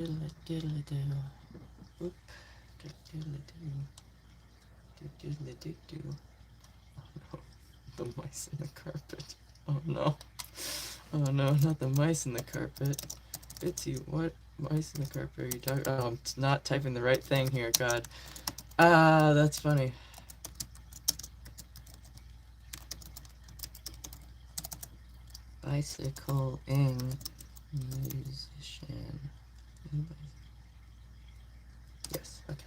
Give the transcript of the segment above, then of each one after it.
Diddly do. Oop. Diddly do. Diddly do. Oh no. The mice in the carpet. Oh no. Oh no, not the mice in the carpet. Bitsy, what mice in the carpet are you talking? Oh, I'm not typing the right thing here, God. Ah, that's funny. Bicycling musician. Yes, okay.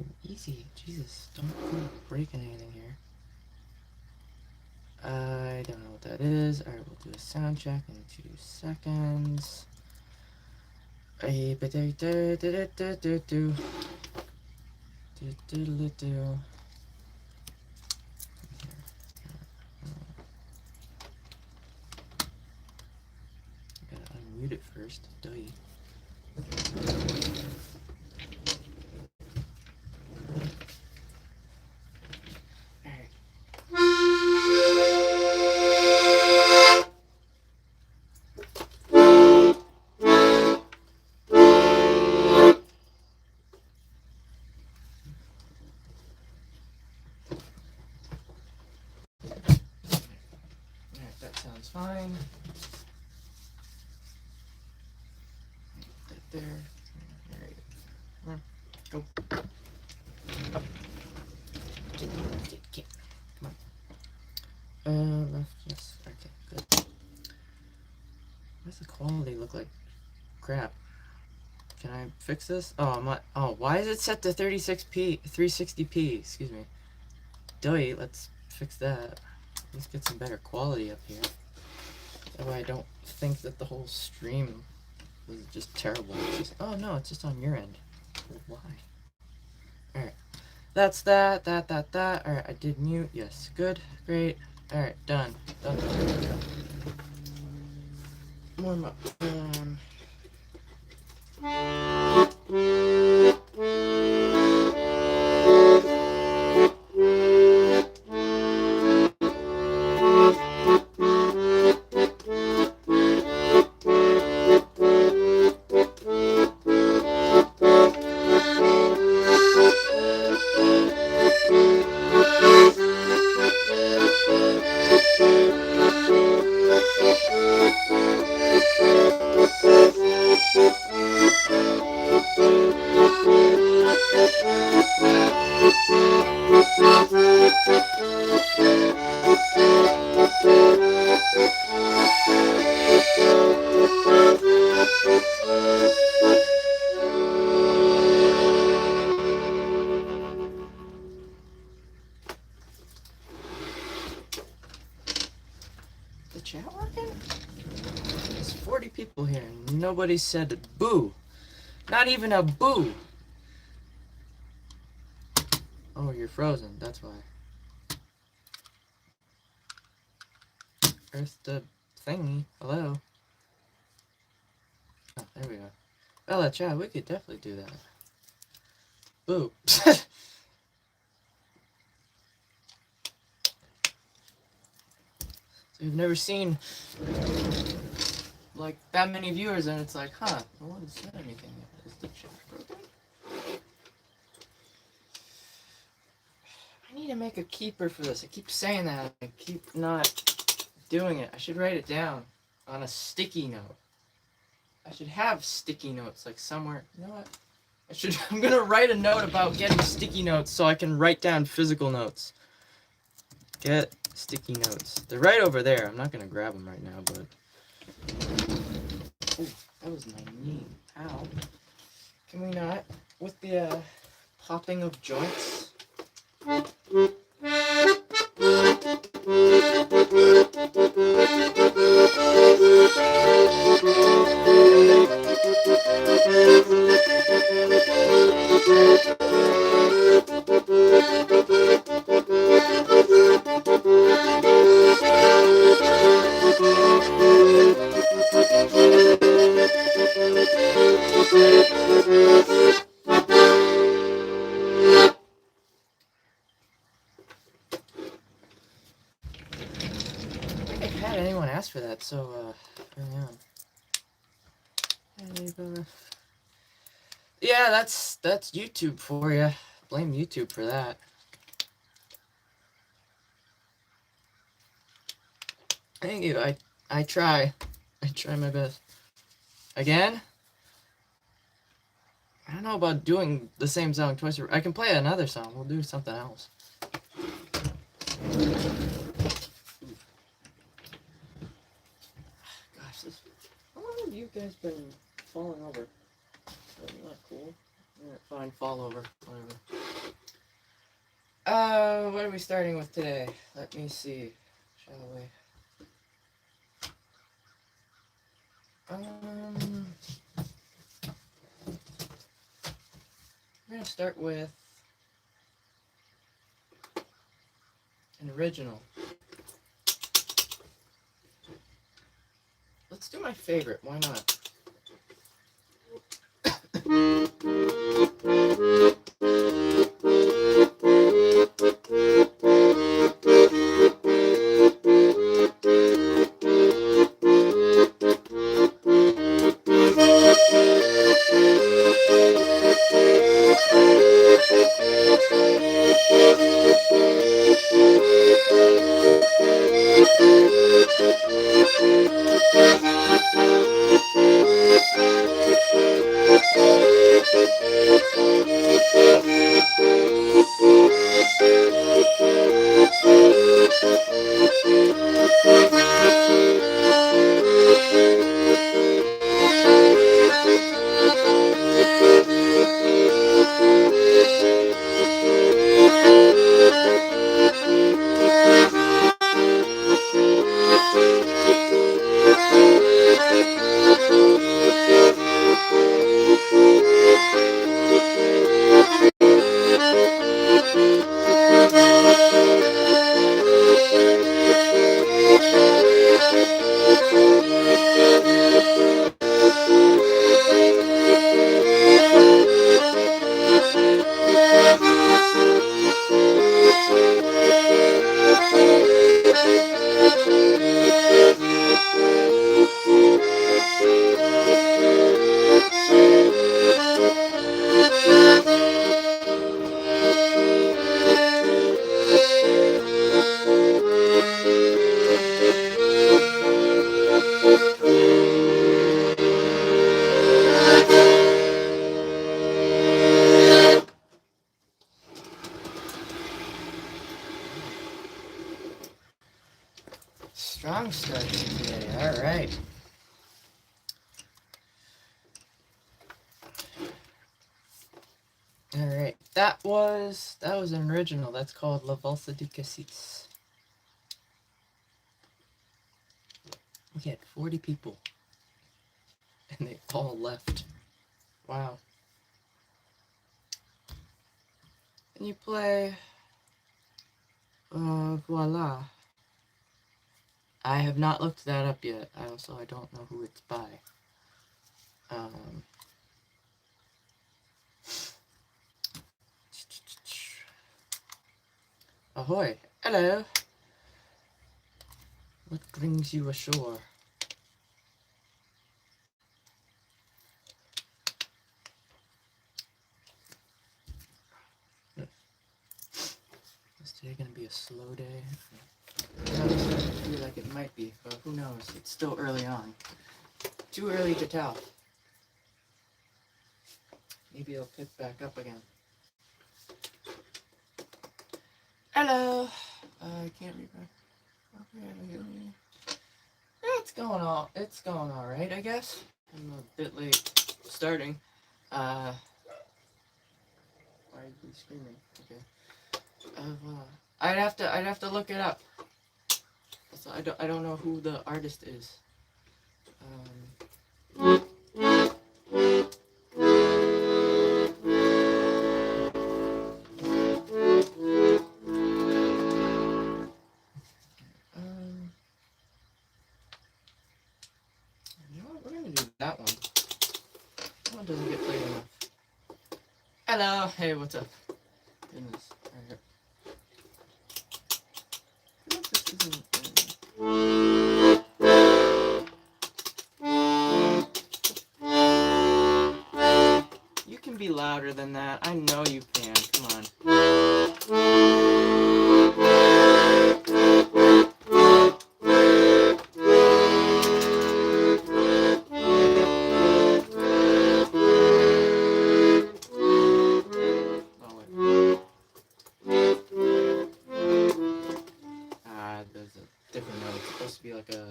Ooh, easy. Jesus, don't break anything here. I don't know what that is. Alright, we'll do a sound check in 2 seconds. Gotta unmute it first. Alright, that sounds fine. Put that there. Alright. Come on. Go. Up. Come on. Left, yes. Okay, good. Why does the quality look like crap? Can I fix this? Oh, why is it set to 36p, 360p? Excuse me. Let's fix that. Let's get some better quality up here. That way I don't think that the whole stream was just terrible. Oh no, it's just on your end. Why? Alright. That's that. Alright, I did mute. Yes. Good. Great. Alright, done. Done. Warm up. The chat working? There's 40 people here and nobody said a boo. Not even a boo. Oh, you're frozen. That's why. Earth the thingy. Hello. Oh, there we go. Bella, chat, we could definitely do that. Boo. So you've never seen like that many viewers and it's like, huh, no one said anything. Is the chat broken? I need to make a keeper for this. I keep saying that. I keep not doing it. I should write it down on a sticky note. I should have sticky notes like somewhere. You know what? I'm gonna write a note about getting sticky notes so I can write down physical notes. Get sticky notes. They're right over there. I'm not gonna grab them right now, but. Oh, that was my knee. Ow. Can we not? With the popping of joints. so early on. Hey, yeah, that's YouTube for you. Blame YouTube for that. Thank you. I try. I try my best. Again? I don't know about doing the same song twice. I can play another song. We'll do something else. Gosh, how long have you guys been falling over? That's not cool. Alright, fine, fall over. Whatever. What are we starting with today? Let me see. Shall we? We're gonna start with an original. Let's do my favorite. Why not? Strong start today. All right. All right. That was an original. That's called La Valsa di Cassis. We had 40 people, and they all left. Wow. Can you play? Voila. I have not looked that up yet. I don't know who it's by. Ahoy. Hello. What brings you ashore? Is today gonna be a slow day? I feel like it might be, but who knows? It's still early on. Too early to tell. Maybe it'll pick back up again. Hello. I can't read my... Yeah, it's going all right, I guess. I'm a bit late starting. Why are you screaming? Okay. I'd have to look it up. So I don't know who the artist is. You know what? We're gonna do that one. That one doesn't get played enough. Hello. Hey, what's up? Goodness. All right. I feel like this isn't. be louder than that? I know you can. Come on. There's a different note. It's supposed to be like a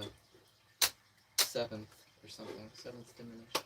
seventh or something. Seventh diminished.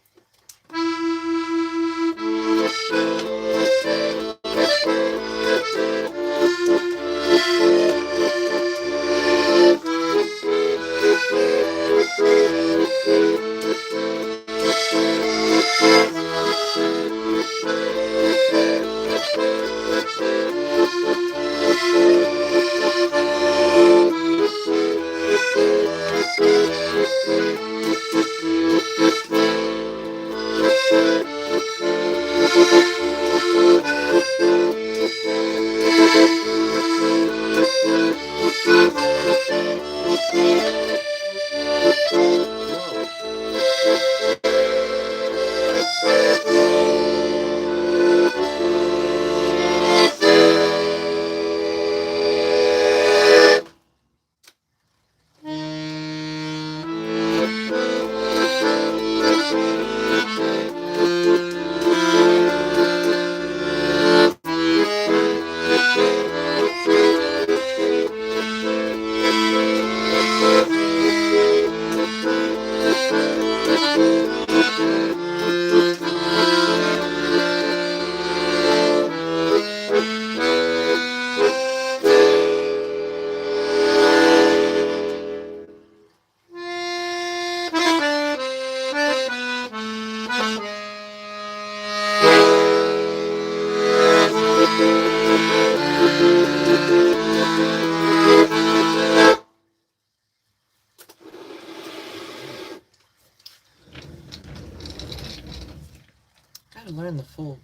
Gotta learn the full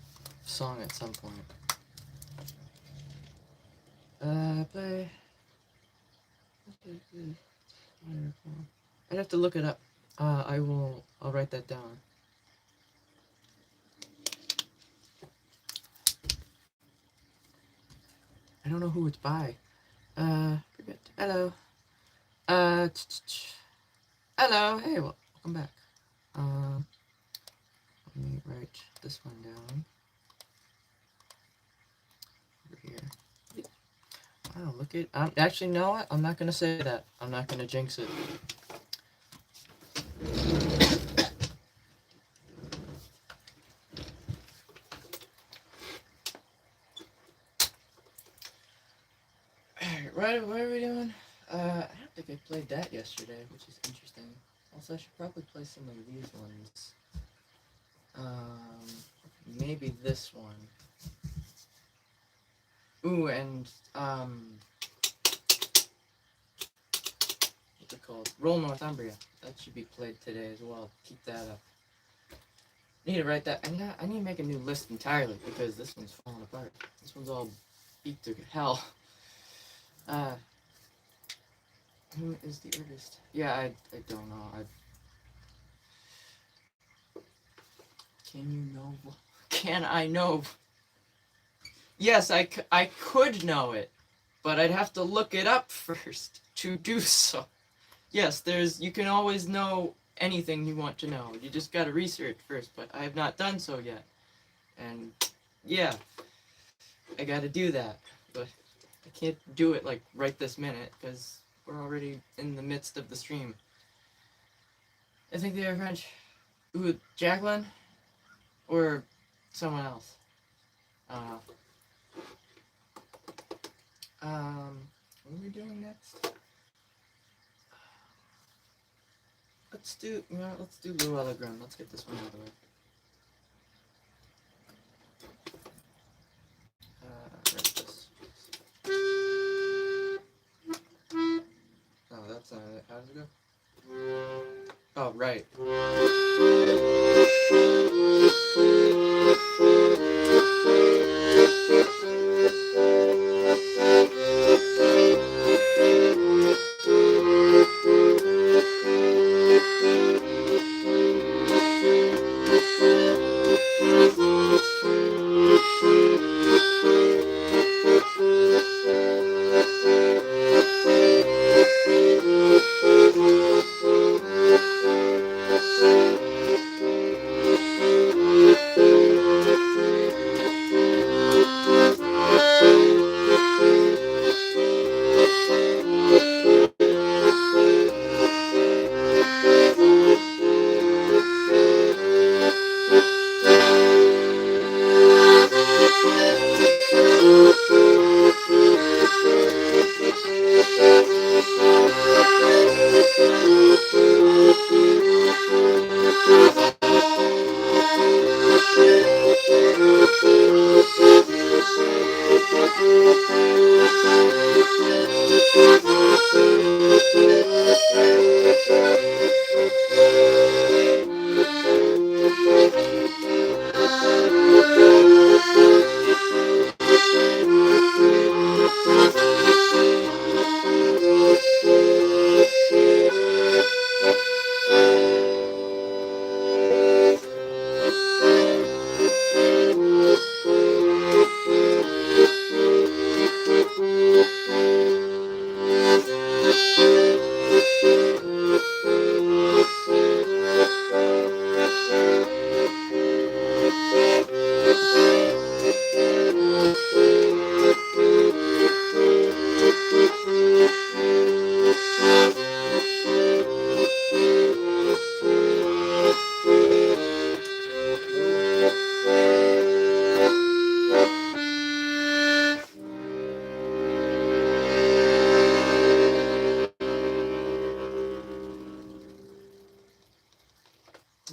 song at some point. Play. I'd have to look it up. I'll write that down. I don't know who it's by. Forget. Hello. Hello. Hey, welcome back. Let me write this one down. Over here. Wow, look at. Actually, you know what? I'm not gonna say that. I'm not gonna jinx it. Alright, what are we doing? I don't think I played that yesterday, which is interesting. Also, I should probably play some of these ones. Maybe this one. Ooh, and, what's it called? Roll Northumbria. That should be played today as well. Keep that up. I need to write that. I need to make a new list entirely, because this one's falling apart. This one's all beat to hell. Who is the artist? Yeah, I don't know. Can you know? Can I know? Yes, I could know it, but I'd have to look it up first to do so. Yes, you can always know anything you want to know. You just gotta research first, but I have not done so yet. And, yeah, I gotta do that. But I can't do it, like, right this minute, because we're already in the midst of the stream. I think they are French. Ooh, Jacqueline? Or someone else? What are we doing next? Let's do Llewellyn Graham. Let's get this one out of the way. Where's this? Oh, that's not it. How does it go? Oh, right.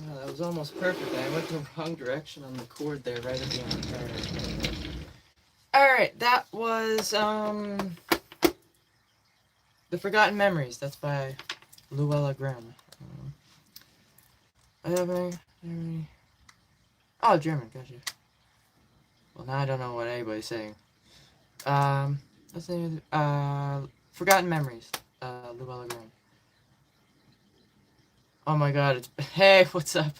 Oh, that was almost perfect. I went the wrong direction on the chord there, right at the end. Alright, that was The Forgotten Memories. That's by Luella Graham. I have any. Oh, German, gotcha. Well, now I don't know what anybody's saying. Let's say, Forgotten Memories, Luella Graham. Oh my god, it's. Hey, what's up?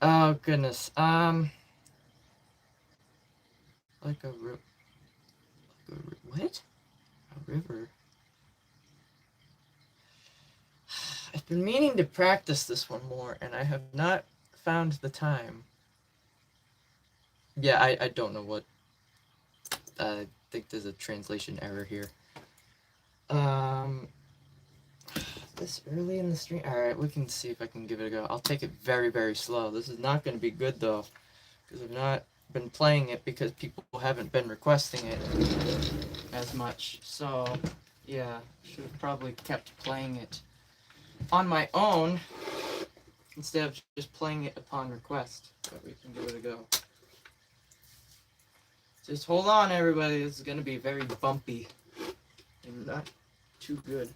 Oh, goodness. Like a what? A river? I've been meaning to practice this one more, and I have not found the time. Yeah, I don't know what. I think there's a translation error here. Um, this early in the stream. All right, we can see if I can give it a go. I'll take it very, very slow. This is not going to be good though, because I've not been playing it because people haven't been requesting it as much. So, yeah, should have probably kept playing it on my own instead of just playing it upon request. But we can give it a go. Just hold on, everybody. This is going to be very bumpy and not too good.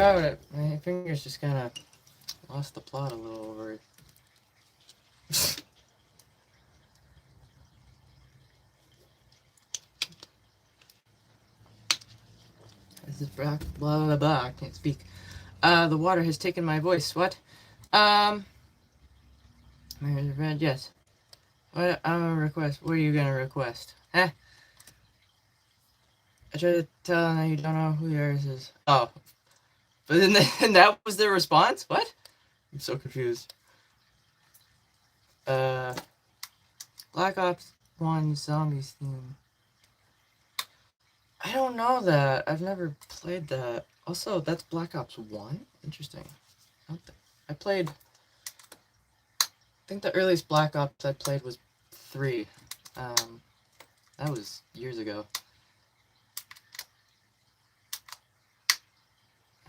about it. My fingers just kind of lost the plot a little over it. This is blah blah blah. I can't speak. The water has taken my voice. What? My hair is red. Yes. What? I'm a request. What are you gonna request? Huh? I tried to tell him that you don't know who yours is. Oh, but then that was their response. What? I'm so confused. Black Ops 1 Zombies theme. I don't know that. I've never played that. Also, that's Black Ops 1? Interesting. I played... I think the earliest Black Ops I played was 3. That was years ago.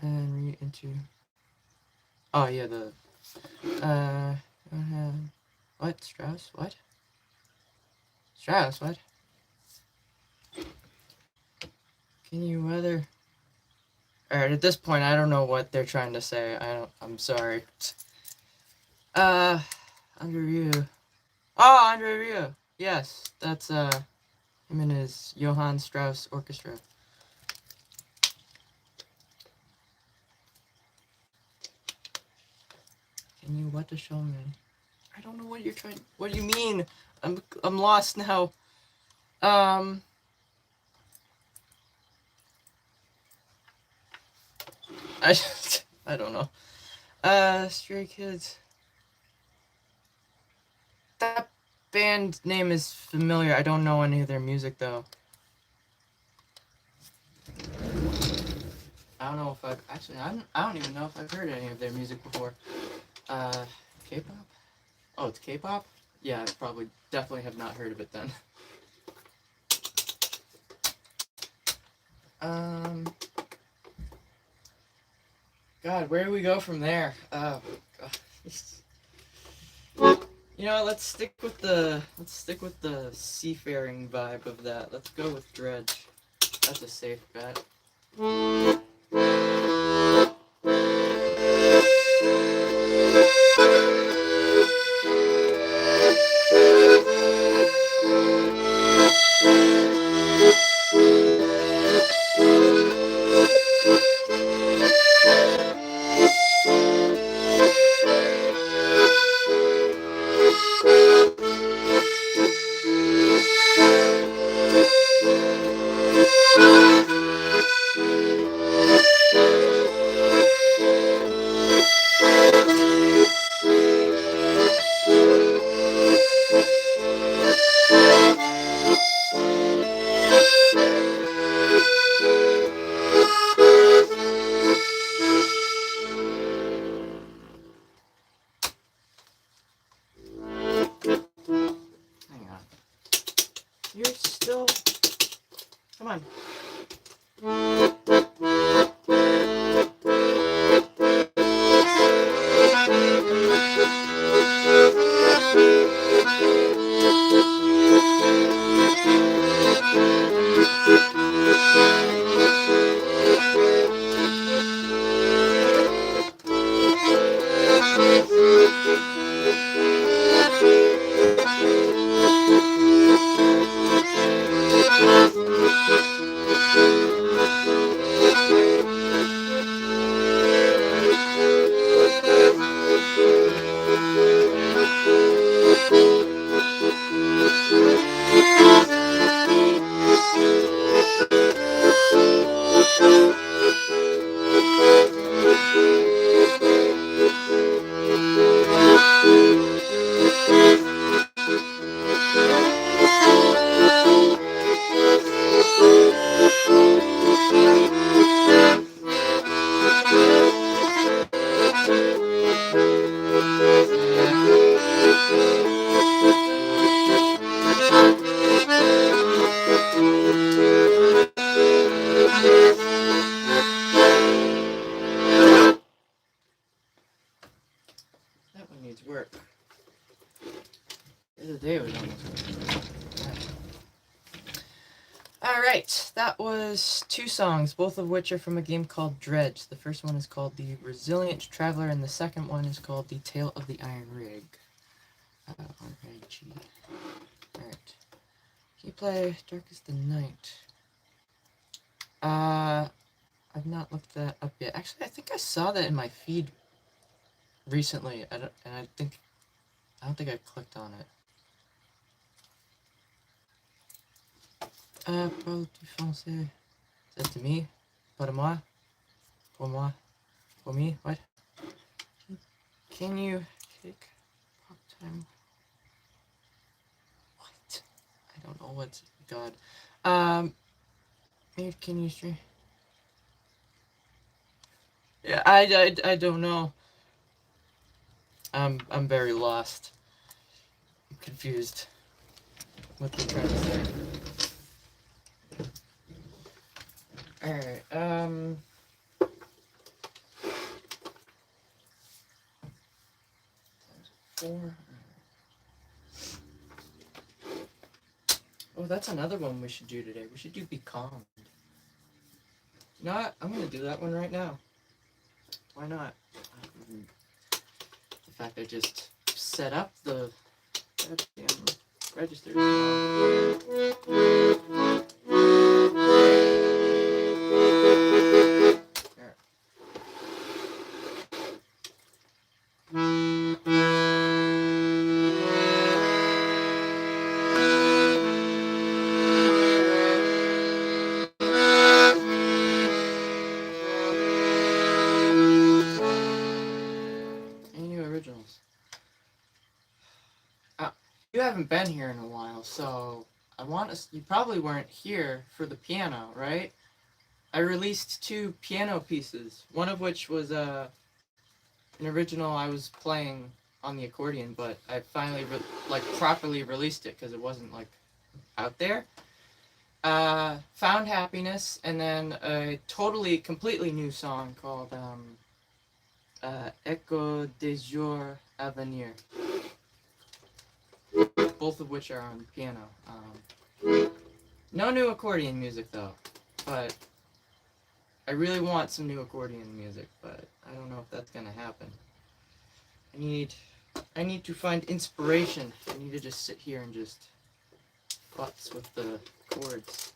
And read into... Oh, yeah, the... What? Strauss? What? Strauss, what? Can you weather... Alright, at this point, I don't know what they're trying to say. I'm sorry. Under review. Oh, under review. Yes, that's, him and his Johann Strauss Orchestra. Can you what to show me? I don't know what you're trying... What do you mean? I'm lost now. I don't know. Stray Kids. That band name is familiar. I don't know any of their music though. I don't know if I've actually. I don't even know if I've heard any of their music before. K-pop. Oh, it's K-pop. Yeah, I probably definitely have not heard of it then. God, where do we go from there? Oh, God. You know, let's stick with the seafaring vibe of that. Let's go with Dredge. That's a safe bet. You're still... Come on. Work. The other day was almost work. Alright, that was two songs, both of which are from a game called Dredge. The first one is called The Resilient Traveler, and the second one is called The Tale of the Iron Rig. R-I-G. Alright. Can you play Darkest the Night? I've not looked that up yet. Actually, I think I saw that in my feed recently. I don't think I clicked on it. Parle du français. Is that to me? Pour moi? Pour moi? For me? What? Can you take pop time? What? I don't know what's God. Maybe can you stream? Yeah, I don't know. I'm very lost. I'm confused. What they're trying to say. Alright, 4. Oh, that's another one we should do today. We should do Be Calm. You know what? I'm gonna do that one right now. Why not? The fact I just set up the goddamn register. You haven't been here in a while, so you probably weren't here for the piano, right? I released 2 piano pieces, one of which was an original I was playing on the accordion, but I finally properly released it because it wasn't like out there. Found Happiness, and then a completely new song called Echo des jours à venir. Both of which are on piano. No new accordion music though, but I really want some new accordion music, but I don't know if that's gonna happen. I need to find inspiration. I need to just sit here and just futz with the chords.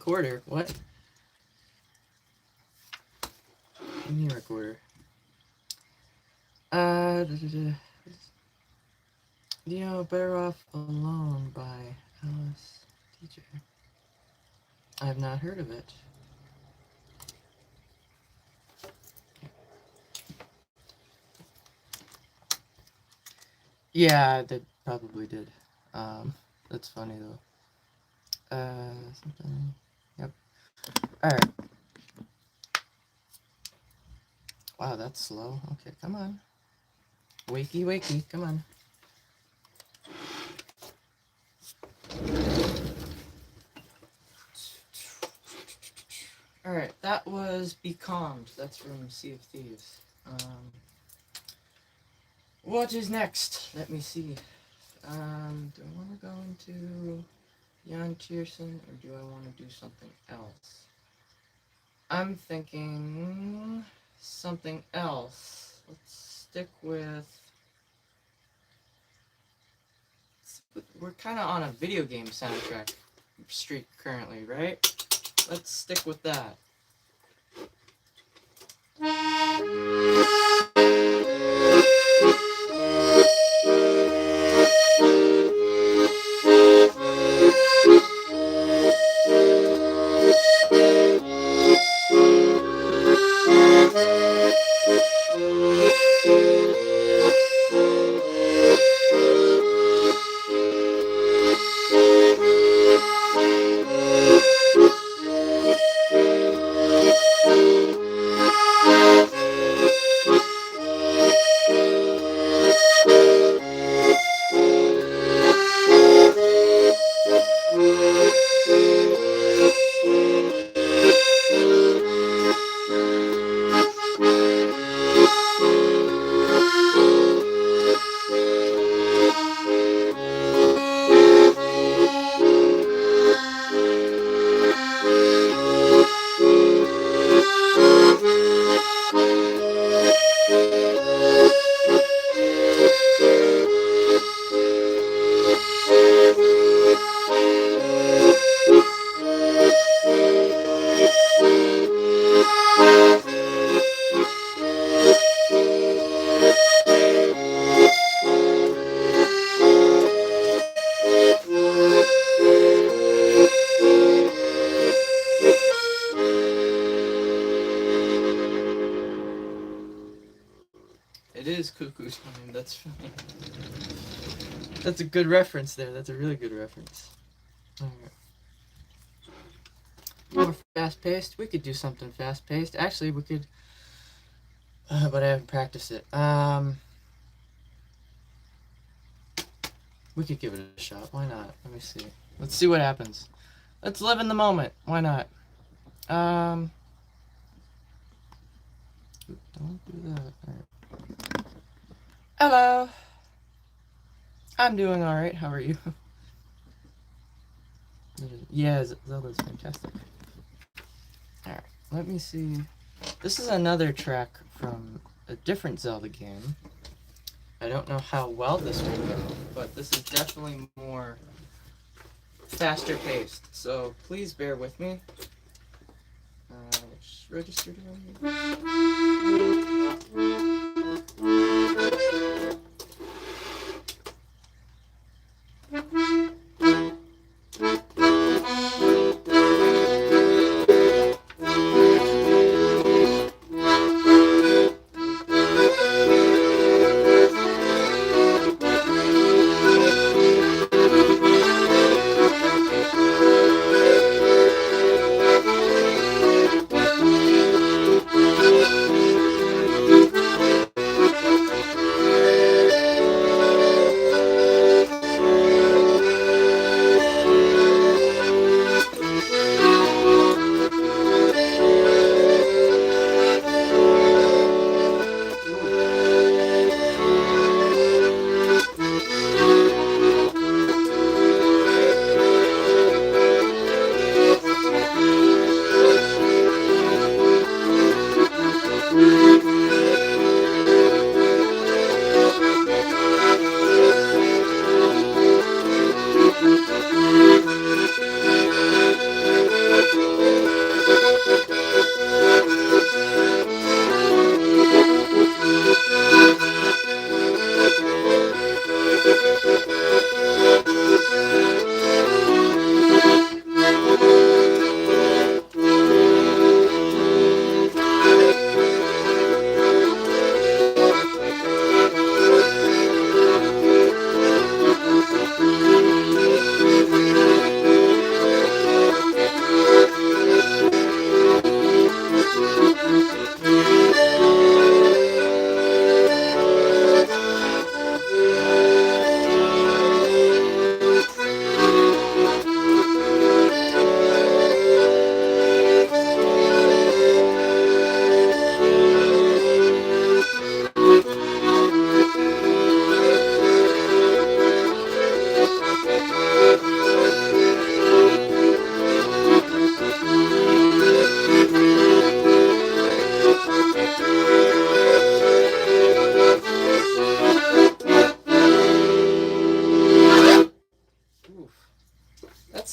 recorder. What? Give me a recorder. You know, Better Off Alone by Alice DJ. I have not heard of it. Yeah, they probably did. That's funny though. Something. Yep. All right. Wow, that's slow. Okay, come on. Wakey, wakey, come on. All right, that was Be Calmed. That's from Sea of Thieves. What is next? Let me see. Do I want to go into Jan Tiersen or do I want to do something else? I'm thinking something else. Let's stick with. We're kind of on a video game soundtrack streak currently, right? Let's stick with that. It is cuckoo time. That's funny. That's a good reference there. That's a really good reference. Alright. More fast paced. We could do something fast paced. Actually, we could. But I haven't practiced it. We could give it a shot. Why not? Let me see. Let's see what happens. Let's live in the moment. Why not? Don't do that. Alright. Hello. I'm doing alright. How are you? Yeah, Zelda's fantastic. Alright, let me see. This is another track from a different Zelda game. I don't know how well this will go, but this is definitely more faster paced. So please bear with me. Which register do I need?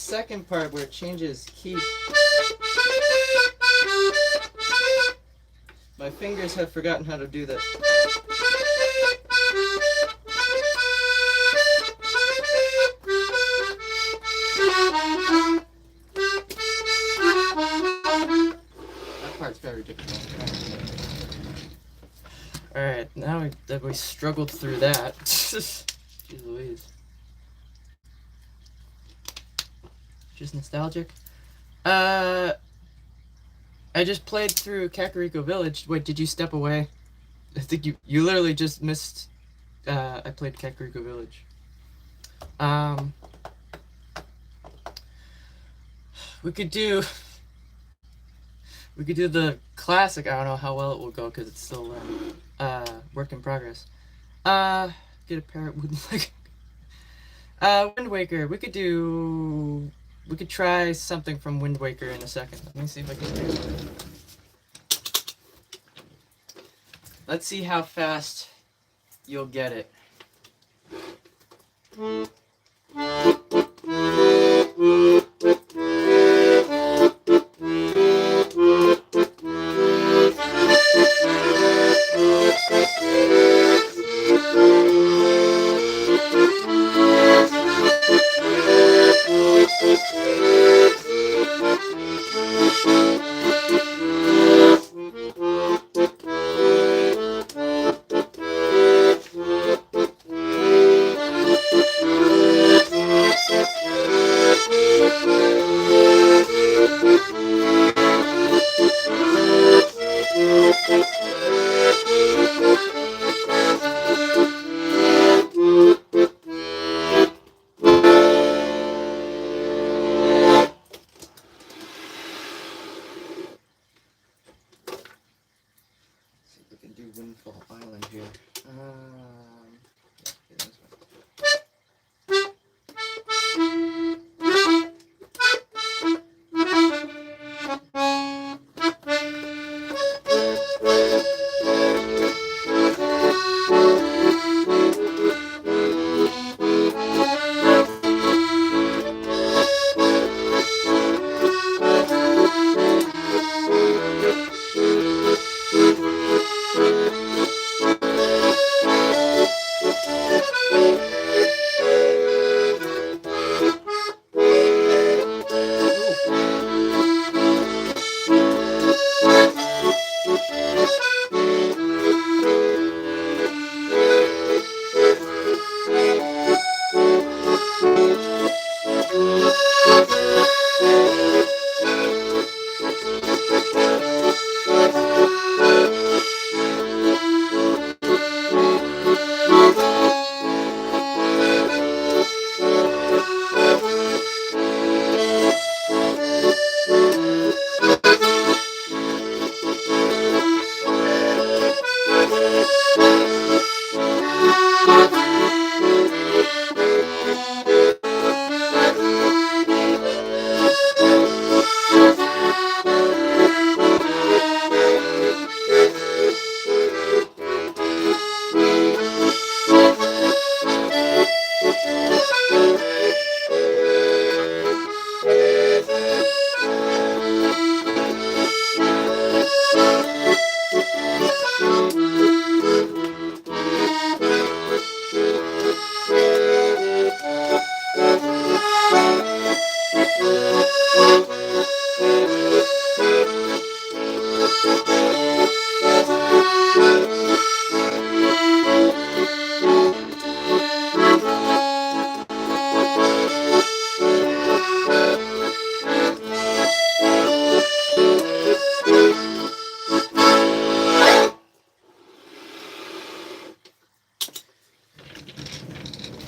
second part where it changes key. My fingers have forgotten how to do this. That part's very difficult. Alright, now that we struggled through that. Jeez Louise. Just nostalgic. I just played through Kakariko Village. Wait, did you step away? I think you literally just missed. I played Kakariko Village. We could do the classic. I don't know how well it will go because it's still work in progress. Get a parrot wooden leg. Wind Waker. We could try something from Wind Waker in a second. Let me see if I can do it. Let's see how fast you'll get it.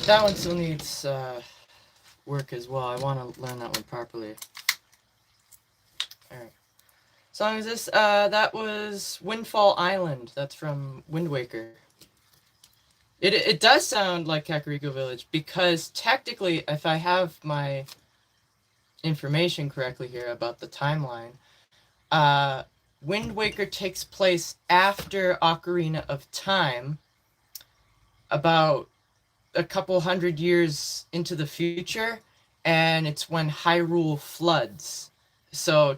That one still needs work as well. I want to learn that one properly. Alright. Song is this? That was Windfall Island. That's from Wind Waker. It does sound like Kakariko Village because technically, if I have my information correctly here about the timeline, Wind Waker takes place after Ocarina of Time, about a couple hundred years into the future, and it's when Hyrule floods. So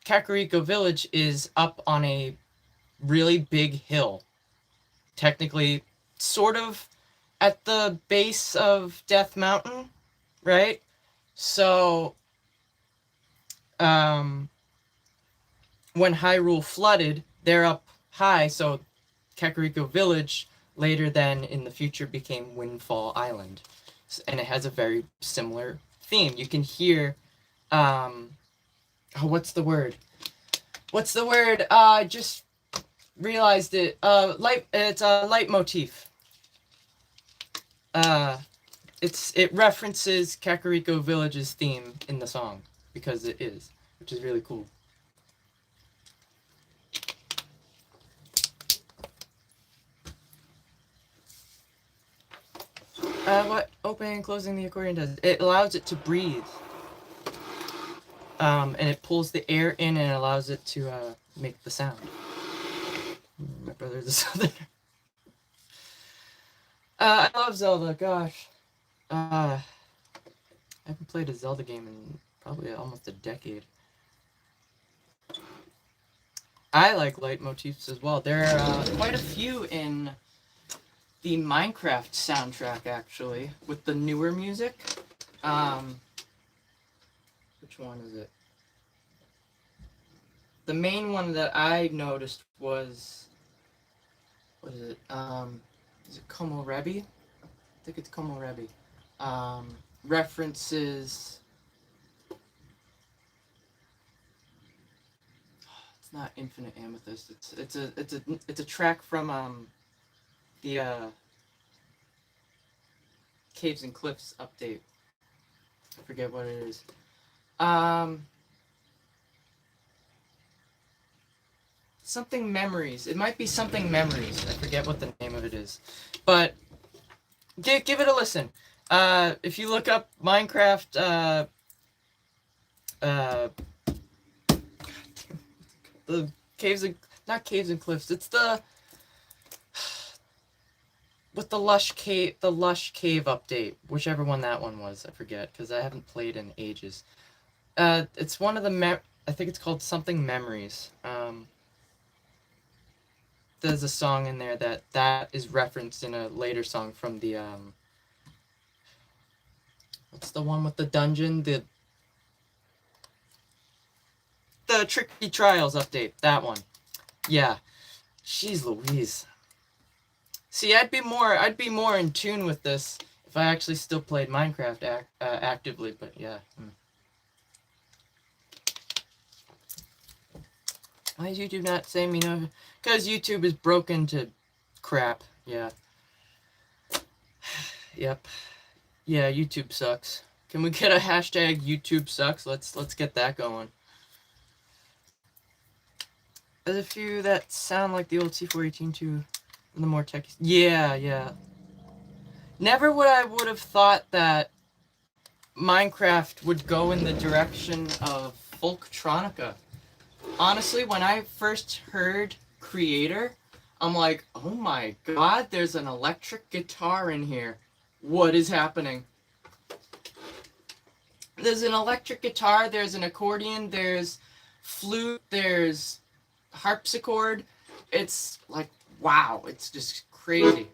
Kakariko Village is up on a really big hill, technically sort of at the base of Death Mountain, right? So when Hyrule flooded, they're up high, so Kakariko Village later then in the future became Windfall Island. And it has a very similar theme. You can hear what's the word? What's the word? I just realized it. It's a leitmotif. It references Kakariko Village's theme in the song because it is, which is really cool. What opening and closing the accordion does? It allows it to breathe. And it pulls the air in and allows it to make the sound. My brother's a southerner. I love Zelda, gosh. I haven't played a Zelda game in probably almost a decade. I like leitmotifs as well. There are quite a few in the Minecraft soundtrack, actually, with the newer music. Which one is it? The main one that I noticed was... What is it? Is it Komorebi? I think it's Komorebi. References... It's not Infinite Amethyst. It's a track from the Caves and Cliffs update. I forget what it is. Something Memories. It might be Something Memories. I forget what the name of it is. But give it a listen. If you look up Minecraft, the caves and not caves and cliffs. It's the with the lush cave update, whichever one that one was. I forget because I haven't played in ages. It's one of the I think it's called Something Memories. There's a song in there that is referenced in a later song from the what's the one with the dungeon? The Tricky Trials update. That one. Yeah. Jeez Louise. See, I'd be more in tune with this if I actually still played Minecraft actively, but yeah. Why is YouTube not saying me no? Because YouTube is broken to crap. Yeah. Yep. Yeah, YouTube sucks. Can we get a hashtag YouTube sucks? Let's get that going. There's a few that sound like the old C418 too. The more tech. Yeah. Never would have thought that Minecraft would go in the direction of Folktronica. Honestly, when I first heard Creator, I'm like, oh my god, there's an electric guitar in here. What is happening? There's an electric guitar, there's an accordion, there's flute, there's harpsichord. It's like, wow, it's just crazy.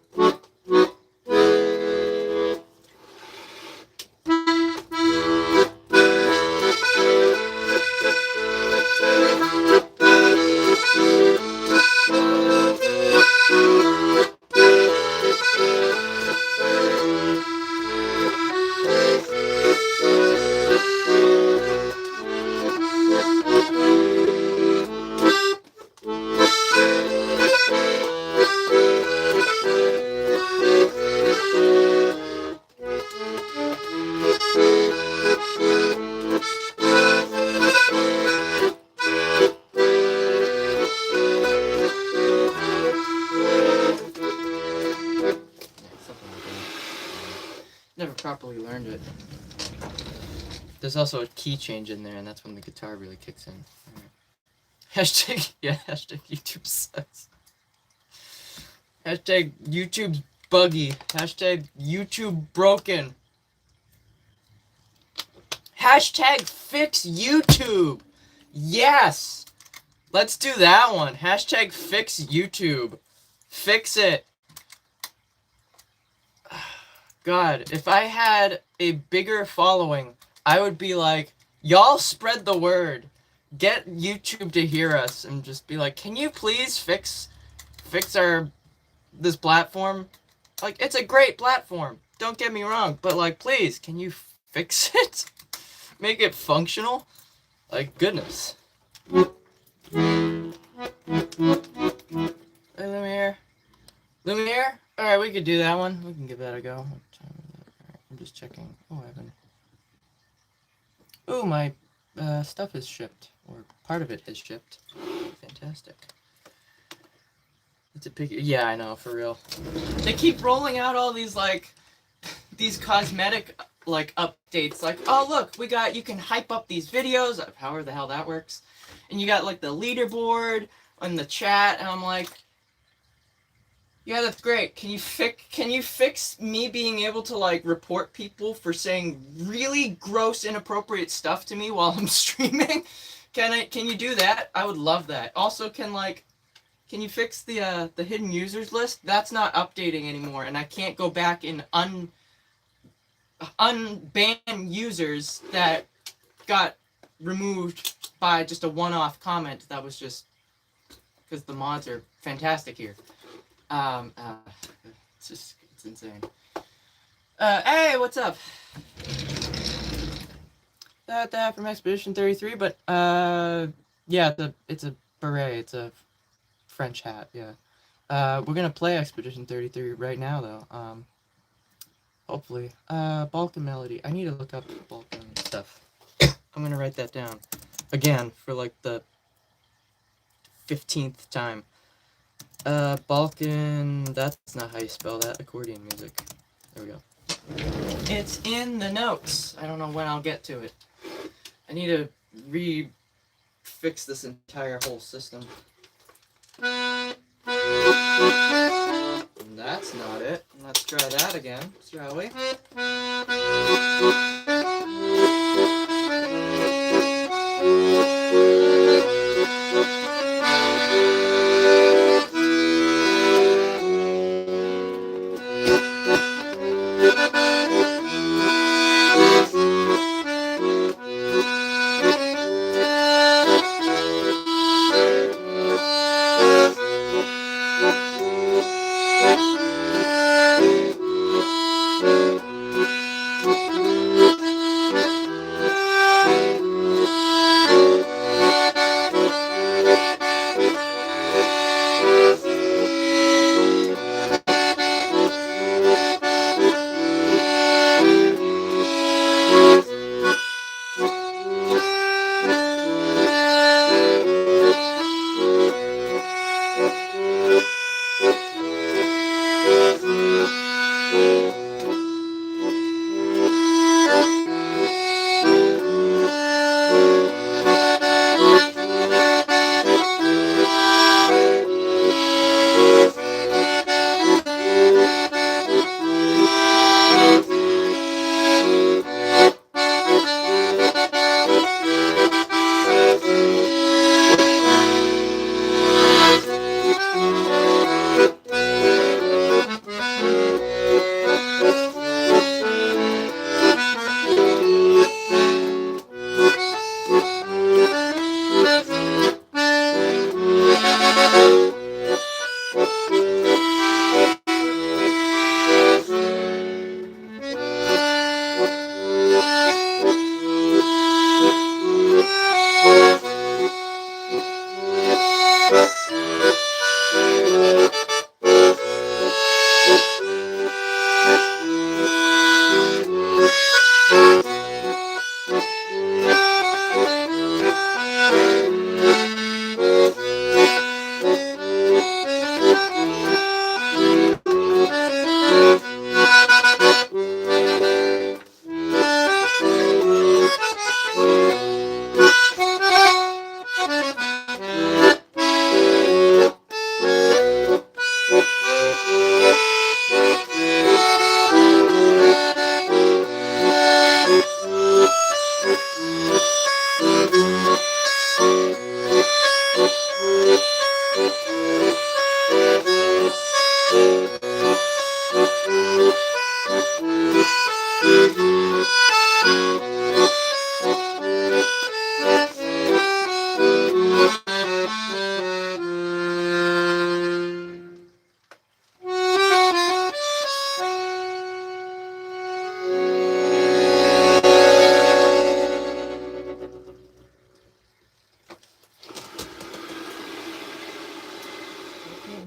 Never properly learned it. There's also a key change in there, and that's when the guitar really kicks in. Right. Hashtag YouTube sucks. Hashtag YouTube's buggy. Hashtag YouTube broken. Hashtag fix YouTube. Yes. Let's do that one. Hashtag fix YouTube. Fix it. God, if I had a bigger following, I would be like, y'all spread the word. Get YouTube to hear us and just be like, can you please fix this platform? Like, it's a great platform. Don't get me wrong, but like, please, can you fix it? Make it functional? Like, goodness. Hey, Lumiere. Lumiere? Alright, we could do that one. We can give that a go. I'm just checking. Oh, I haven't. Oh, my stuff is shipped. Or part of it has shipped. Fantastic. It's a pig. Yeah, I know, for real. They keep rolling out all these, like, these cosmetic, like, updates. Like, oh, look, you can hype up these videos. However the hell that works. And you got, like, the leaderboard and the chat. And I'm like, yeah, that's great. Can you fix me being able to, like, report people for saying really gross, inappropriate stuff to me while I'm streaming? Can you do that? I would love that. Also, can you fix the hidden users list? That's not updating anymore, and I can't go back and unban users that got removed by just a one-off comment that was just because the mods are fantastic here. It's insane. Hey, what's up? That from Expedition 33, but yeah, it's a beret. It's a French hat. Yeah. We're gonna play Expedition 33 right now, though. Hopefully. Balkan melody. I need to look up Balkan stuff. I'm gonna write that down again for like the 15th time. Balkan. That's not how you spell that. Accordion music. There we go. It's in the notes. I don't know when I'll get to it. I need to fix this entire whole system. And that's not it. Let's try that again, shall we?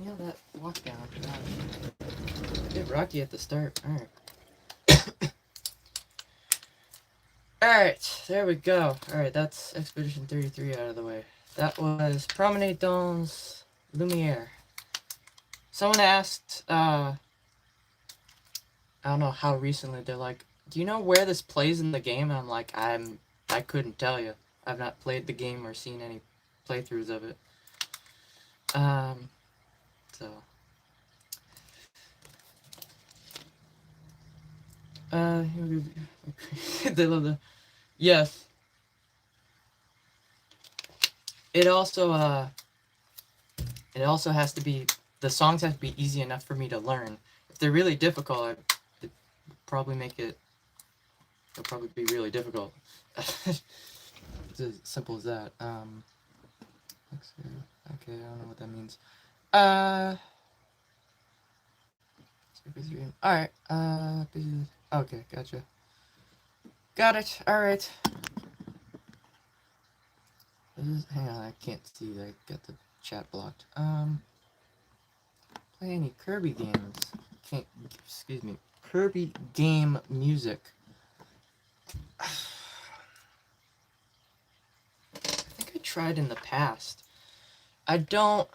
Nail that walk down. A bit rocky at the start. Alright. Alright, there we go. Alright, that's Expedition 33 out of the way. That was Promenade dans Lumiere. Someone asked, I don't know how recently, they're like, do you know where this plays in the game? And I'm like, I couldn't tell you. I've not played the game or seen any playthroughs of it. So. They love the. Yes. It also has to be, the songs have to be easy enough for me to learn. If they're really difficult, it'd probably make it, it'll probably be really difficult. It's as simple as that. Okay, I don't know what that means. Alright, okay, gotcha. Got it, alright. Hang on, I can't see, I got the chat blocked. Play any Kirby games. Can't, excuse me, Kirby game music. I think I tried in the past. I think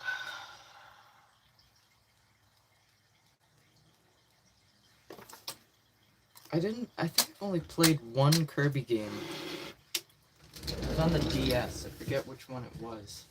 I've only played one Kirby game. It was on the DS. I forget which one it was.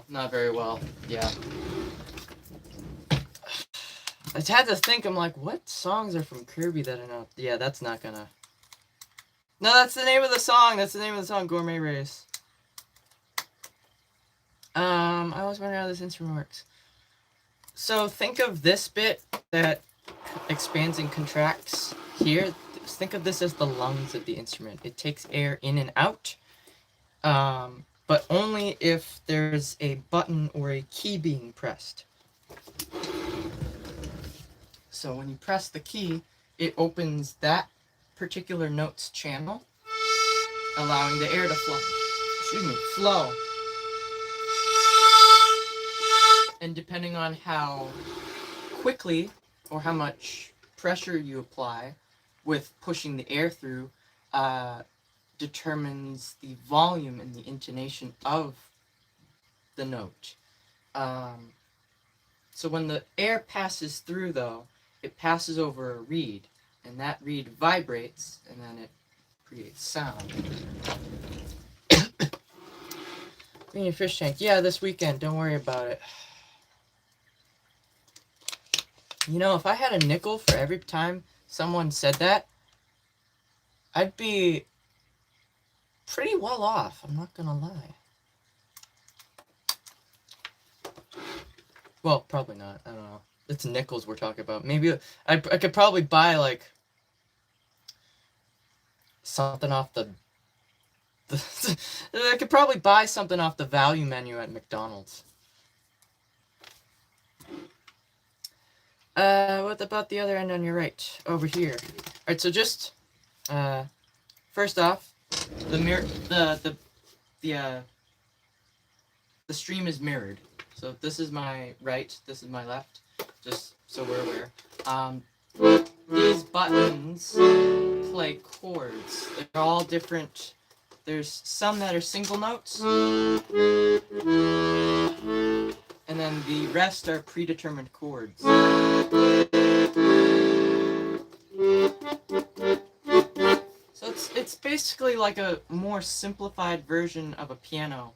Not very well. Yeah. I had to think, I'm like, what songs are from Kirby that I know? Yeah, that's not gonna... No, that's the name of the song! That's the name of the song, Gourmet Race. I always wonder how this instrument works. So, think of this bit that expands and contracts here. Think of this as the lungs of the instrument. It takes air in and out. But only if there's a button or a key being pressed. So when you press the key, it opens that particular note's channel, allowing the air to flow. And depending on how quickly or how much pressure you apply with pushing the air through, determines the volume and the intonation of the note. So when the air passes through, though, it passes over a reed, and that reed vibrates, and then it creates sound. Clean your fish tank. Yeah, this weekend. Don't worry about it. You know, if I had a nickel for every time someone said that, I'd be pretty well off, I'm not gonna lie. Well, probably not. I don't know. It's nickels we're talking about. Maybe I could probably buy, like, something off the I could probably buy something off the value menu at McDonald's. What about the other end on your right? Over here. Alright, so just, first off, the stream is mirrored. So this is my right, this is my left. just so we're aware. These buttons play chords. They're all different. There's some that are single notes, and then the rest are predetermined chords. So it's basically like a more simplified version of a piano,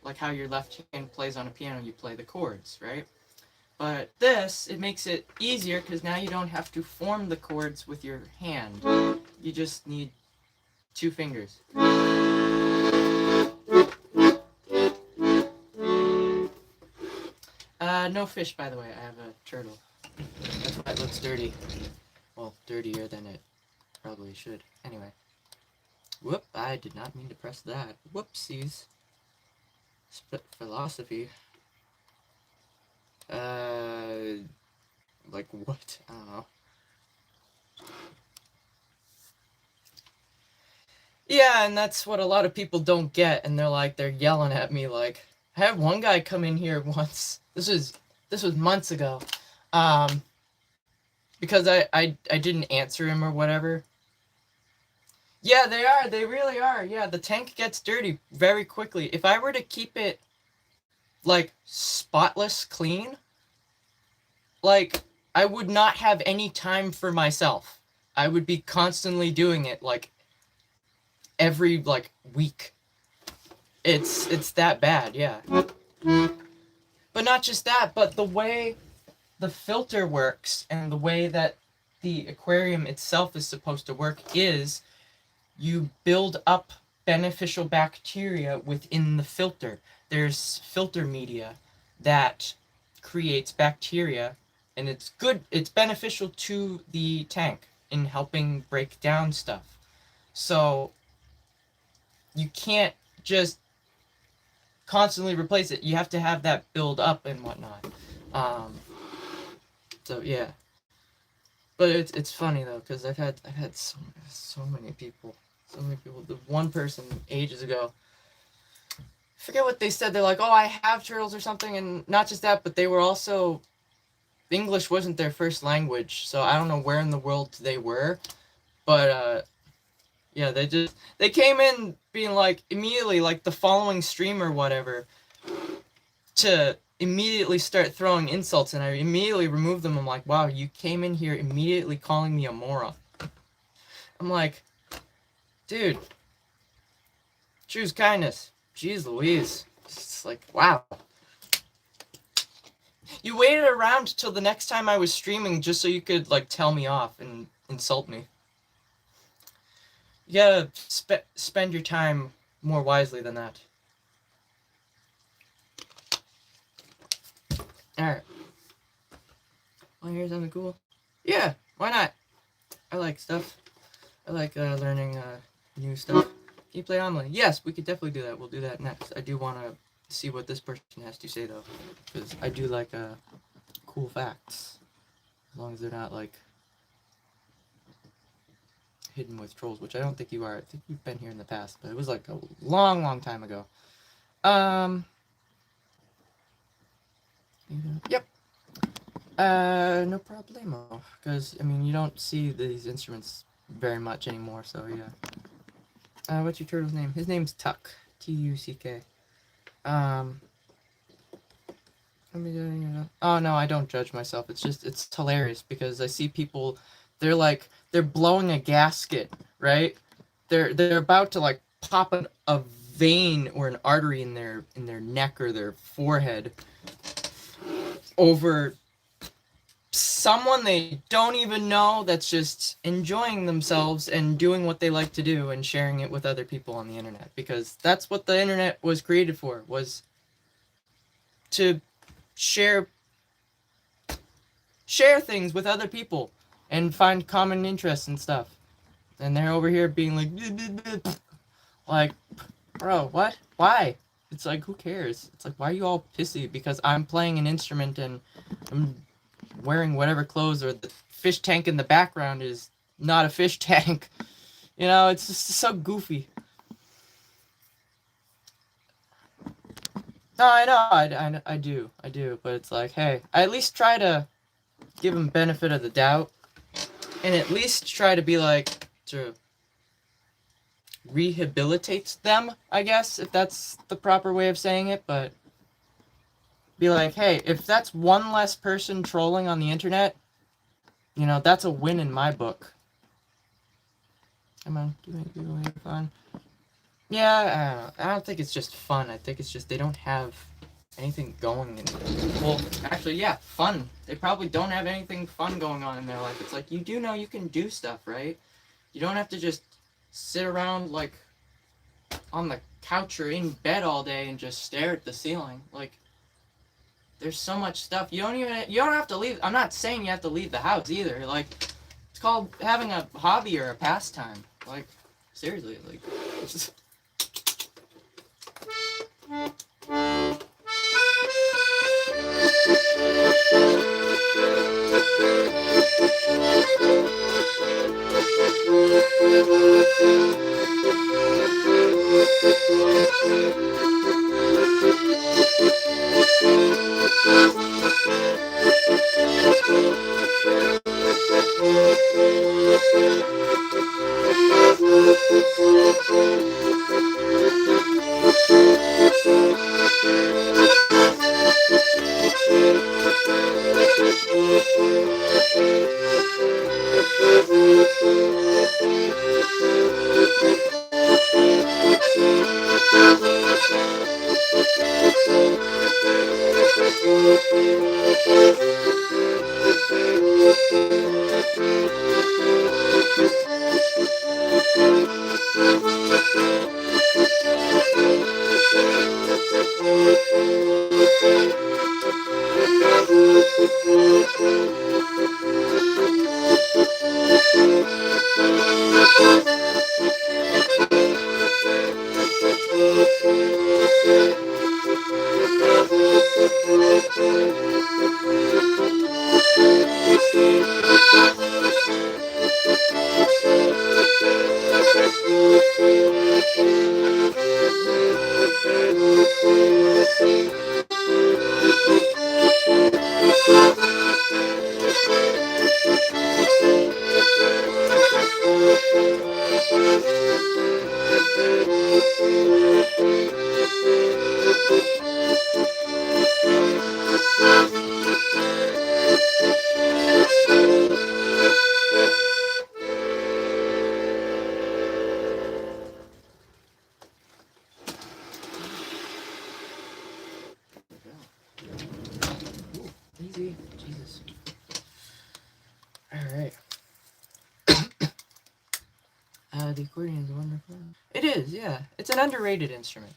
like how your left hand plays on a piano, you play the chords, right? But this, it makes it easier because now you don't have to form the chords with your hand. You just need 2 fingers. No fish, by the way. I have a turtle. That's why it looks dirty. Well, dirtier than it probably should. Anyway. Whoop, I did not mean to press that. Whoopsies. Philosophy. Like what? I don't know. Yeah, and that's what a lot of people don't get, and they're yelling at me like, I had one guy come in here once. This was months ago. Because I didn't answer him or whatever. Yeah, they are. They really are. Yeah, the tank gets dirty very quickly. If I were to keep it like spotless clean, like I would not have any time for myself. I would be constantly doing it like every like week. It's that bad, yeah. But not just that, but the way the filter works and the way that the aquarium itself is supposed to work is you build up beneficial bacteria within the filter. There's filter media that creates bacteria, and it's good, it's beneficial to the tank in helping break down stuff. So you can't just constantly replace it. You have to have that build up and whatnot. So yeah. But it's funny though, because I've had so many people. The one person ages ago, I forget what they said. They're like, oh, I have turtles or something, and not just that, but they were also, English wasn't their first language, so I don't know where in the world they were, but yeah, they came in being like immediately like the following stream or whatever, to immediately start throwing insults, and I immediately removed them. I'm like, wow, you came in here immediately calling me a moron. I'm like, dude, choose kindness. Jeez Louise. It's like, wow. You waited around till the next time I was streaming just so you could, like, tell me off and insult me. You gotta spend your time more wisely than that. Alright. Wanna hear something cool? Yeah, why not? I like stuff. I like learning new stuff. Can you play online? Yes, we could definitely do that. We'll do that next. I do want to see what this person has to say, though. Because I do like cool facts. As long as they're not, like, hidden with trolls, which I don't think you are. I think you've been here in the past, but it was, like, a long, long time ago. Yep. No problemo. Because, I mean, you don't see these instruments very much anymore, so yeah. What's your turtle's name? His name's Tuck. Tuck. Oh no, I don't judge myself. It's hilarious because I see people, they're blowing a gasket, right? They're about to like pop a vein or an artery in their neck or their forehead over someone they don't even know that's just enjoying themselves and doing what they like to do and sharing it with other people on the internet, because that's what the internet was created for, was to share things with other people and find common interests and stuff. And they're over here being like, like, bro, what? Why? It's like, who cares? It's like, why are you all pissy because I'm playing an instrument and I'm wearing whatever clothes, or the fish tank in the background is not a fish tank? You know, it's just so goofy. No, I know, I do, but it's like, hey, I at least try to give them benefit of the doubt, and at least try to be like, to rehabilitate them, I guess, if that's the proper way of saying it, but be like, hey, if that's one less person trolling on the internet, you know, that's a win in my book. Come on, give me fun. Yeah, I don't think it's just fun. I think it's just they don't have anything going in. Well, actually, yeah, fun. They probably don't have anything fun going on in their life. It's like, you do know you can do stuff, right? You don't have to just sit around like on the couch or in bed all day and just stare at the ceiling. Like, there's so much stuff. You don't have to leave. I'm not saying you have to leave the house either. Like, it's called having a hobby or a pastime. Like, seriously, like. Easy. Jesus. Alright. The accordion is wonderful. It is, yeah. It's an underrated instrument.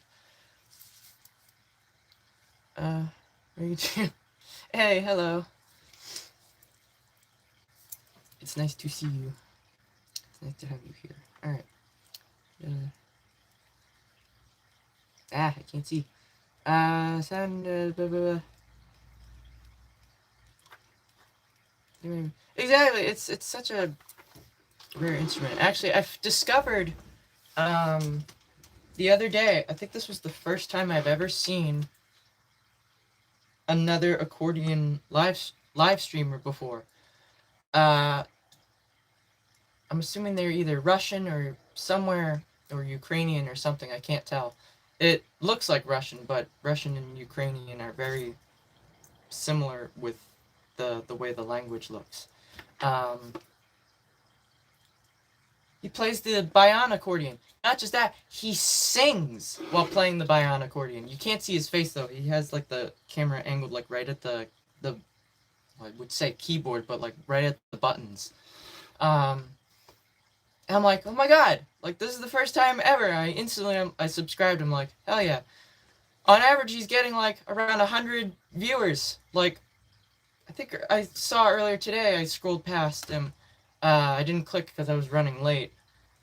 Hey, hello. It's nice to see you. It's nice to have you here. Alright. I can't see. Sound, blah, blah, blah. Exactly. It's such a rare instrument. Actually, I've discovered the other day, I think this was the first time I've ever seen another accordion live streamer before. I'm assuming they're either Russian or somewhere, or Ukrainian or something. I can't tell. It looks like Russian, but Russian and Ukrainian are very similar with the way the language looks. He plays the bayan accordion. Not just that, he sings while playing the bayan accordion. You can't see his face though. He has like the camera angled like right at the I would say keyboard, but like right at the buttons. And I'm like, oh my god! Like, this is the first time ever. I subscribed. I'm like, hell yeah! On average, he's getting like around 100 viewers. Like, I think I saw earlier today. I scrolled past him. I didn't click because I was running late.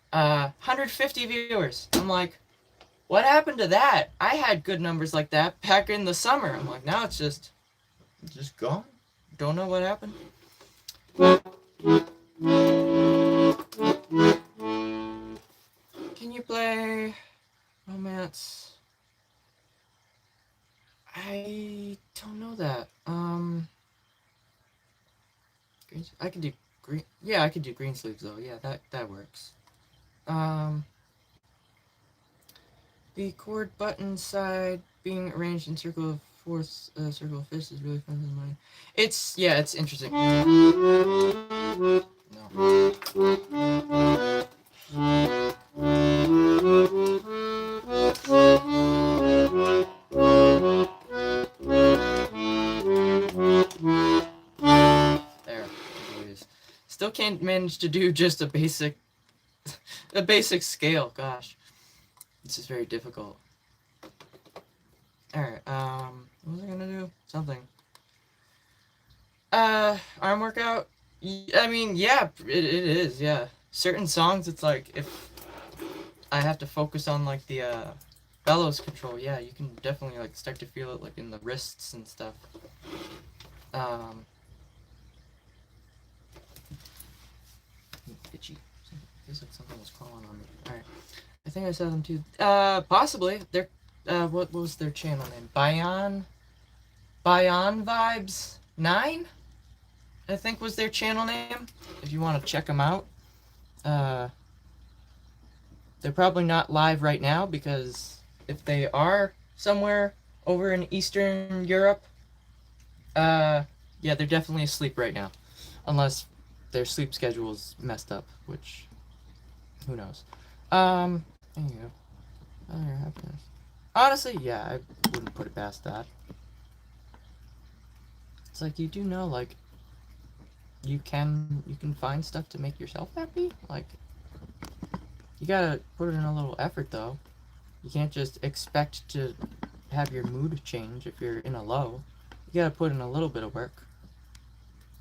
150 viewers. I'm like, what happened to that? I had good numbers like that back in the summer. I'm like, now it's just gone. Don't know what happened. Can you play Romance? I don't know that. Green. I can do green. Yeah, I could do green sleeves though. Yeah, that works. The chord button side being arranged in circle of fourths, circle of fifths is really fun in mine. It's interesting. No. There, still can't manage to do just a basic scale. Gosh, this is very difficult. All right. What was I gonna do? Something. Arm workout. I mean, yeah, it is. Yeah, certain songs, it's like if I have to focus on like the bellows control. Yeah, you can definitely like start to feel it like in the wrists and stuff. Itchy. Feels like something was crawling on me. All right. I think I saw them too. Possibly. They're what was their channel name? Bion Vibes 9, I think was their channel name. If you want to check them out. They're probably not live right now because if they are somewhere over in Eastern Europe, yeah, they're definitely asleep right now. Unless their sleep schedule is messed up, which who knows. There you go. Other happiness. Honestly, yeah, I wouldn't put it past that. It's like you do know, like you can find stuff to make yourself happy. Like you gotta put in a little effort though. You can't just expect to have your mood change if you're in a low. You gotta put in a little bit of work.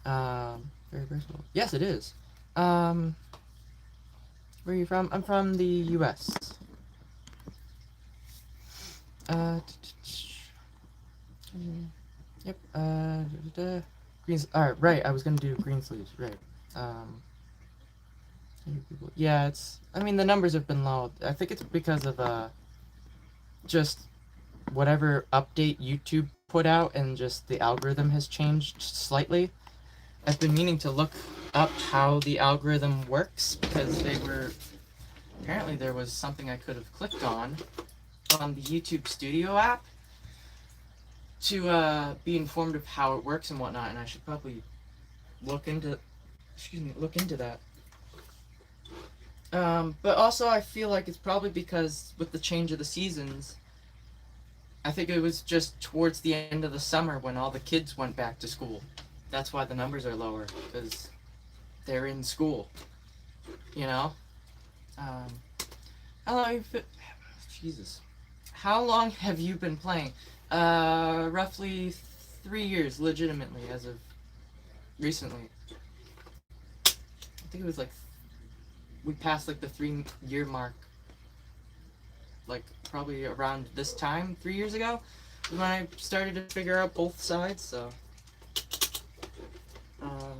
Very versatile. Yes, it is. Where are you from? I'm from the U.S. Yep. Greens. Alright, right. I was gonna do green sleeves. Right. Yeah, it's. I mean, the numbers have been low. I think it's because of just whatever update YouTube put out, and just the algorithm has changed slightly. I've been meaning to look up how the algorithm works because apparently there was something I could have clicked on the YouTube Studio app to be informed of how it works and whatnot, and I should probably look into that. But also I feel like it's probably because with the change of the seasons, I think it was just towards the end of the summer when all the kids went back to school. That's why the numbers are lower, because they're in school, you know? How long Jesus. How long have you been playing? Roughly 3 years, legitimately, as of recently. I think it was like, we passed like the 3-year mark, like probably around this time, 3 years ago, when I started to figure out both sides, so. No.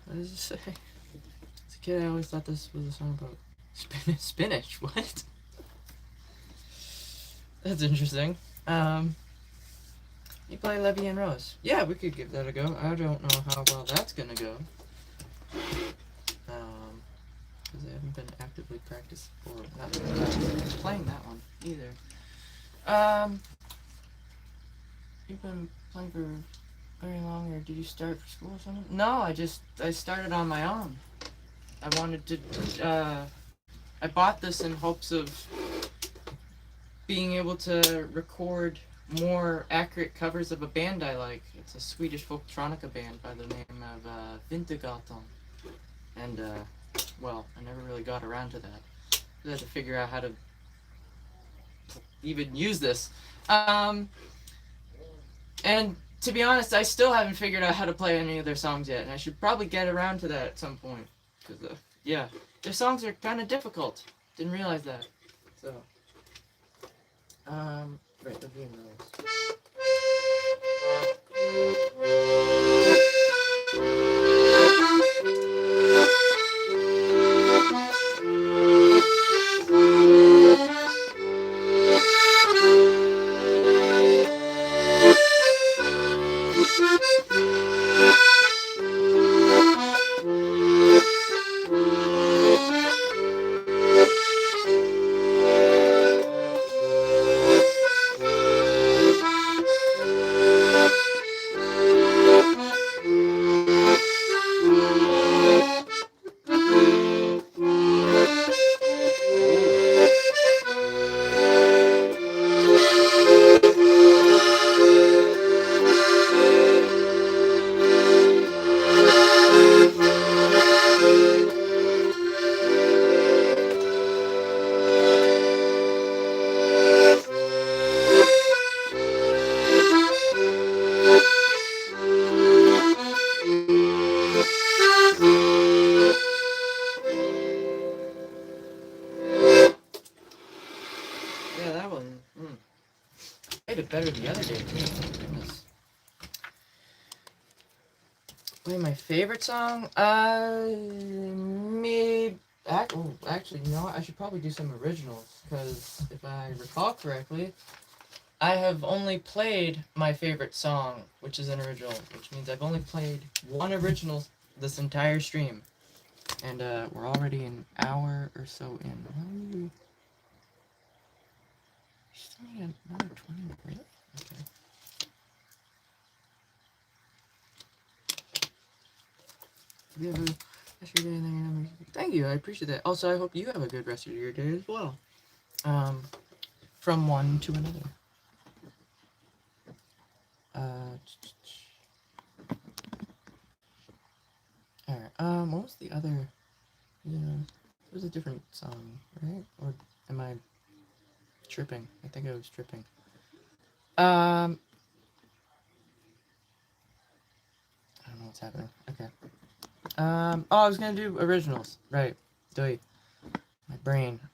What does it say? As a kid, I always thought this was a song about spinach. What? That's interesting. You play Levy and Rose. Yeah, we could give that a go. I don't know how well that's gonna go. Because I have practice, or not playing that one either. You've been playing for very long, or did you start for school or something? No, I started on my own. I wanted to. I bought this in hopes of being able to record more accurate covers of a band I like. It's a Swedish folktronica band by the name of Vintergatan. And, well, I never really got around to that. I had to figure out how to even use this. And to be honest, I still haven't figured out how to play any of their songs yet, and I should probably get around to that at some point. Because, yeah, their songs are kind of difficult. Didn't realize that. So, right, the Venmo. Yeah, that one. I did it better the other day, too. Goodness. Play my favorite song? Maybe. Actually, you know what? I should probably do some originals, because if I recall correctly, I have only played my favorite song, which is an original, which means I've only played one original this entire stream. And we're already an hour or so in. Still need another 20 minutes, really? Okay. Have you ever rest of your day and then thank you, I appreciate that. Also, I hope you have a good rest of your day as well. From one to another. Alright, what was the other? Yeah, it was a different song, right? Or am I tripping? I think I was tripping. I don't know what's happening. Okay. I was gonna do originals. Right. Doi.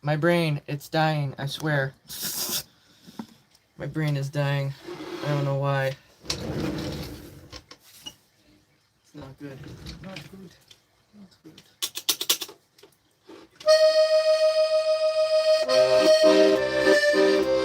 My brain, it's dying, I swear. My brain is dying. I don't know why. It's not good. Not good. Not good. That was really good.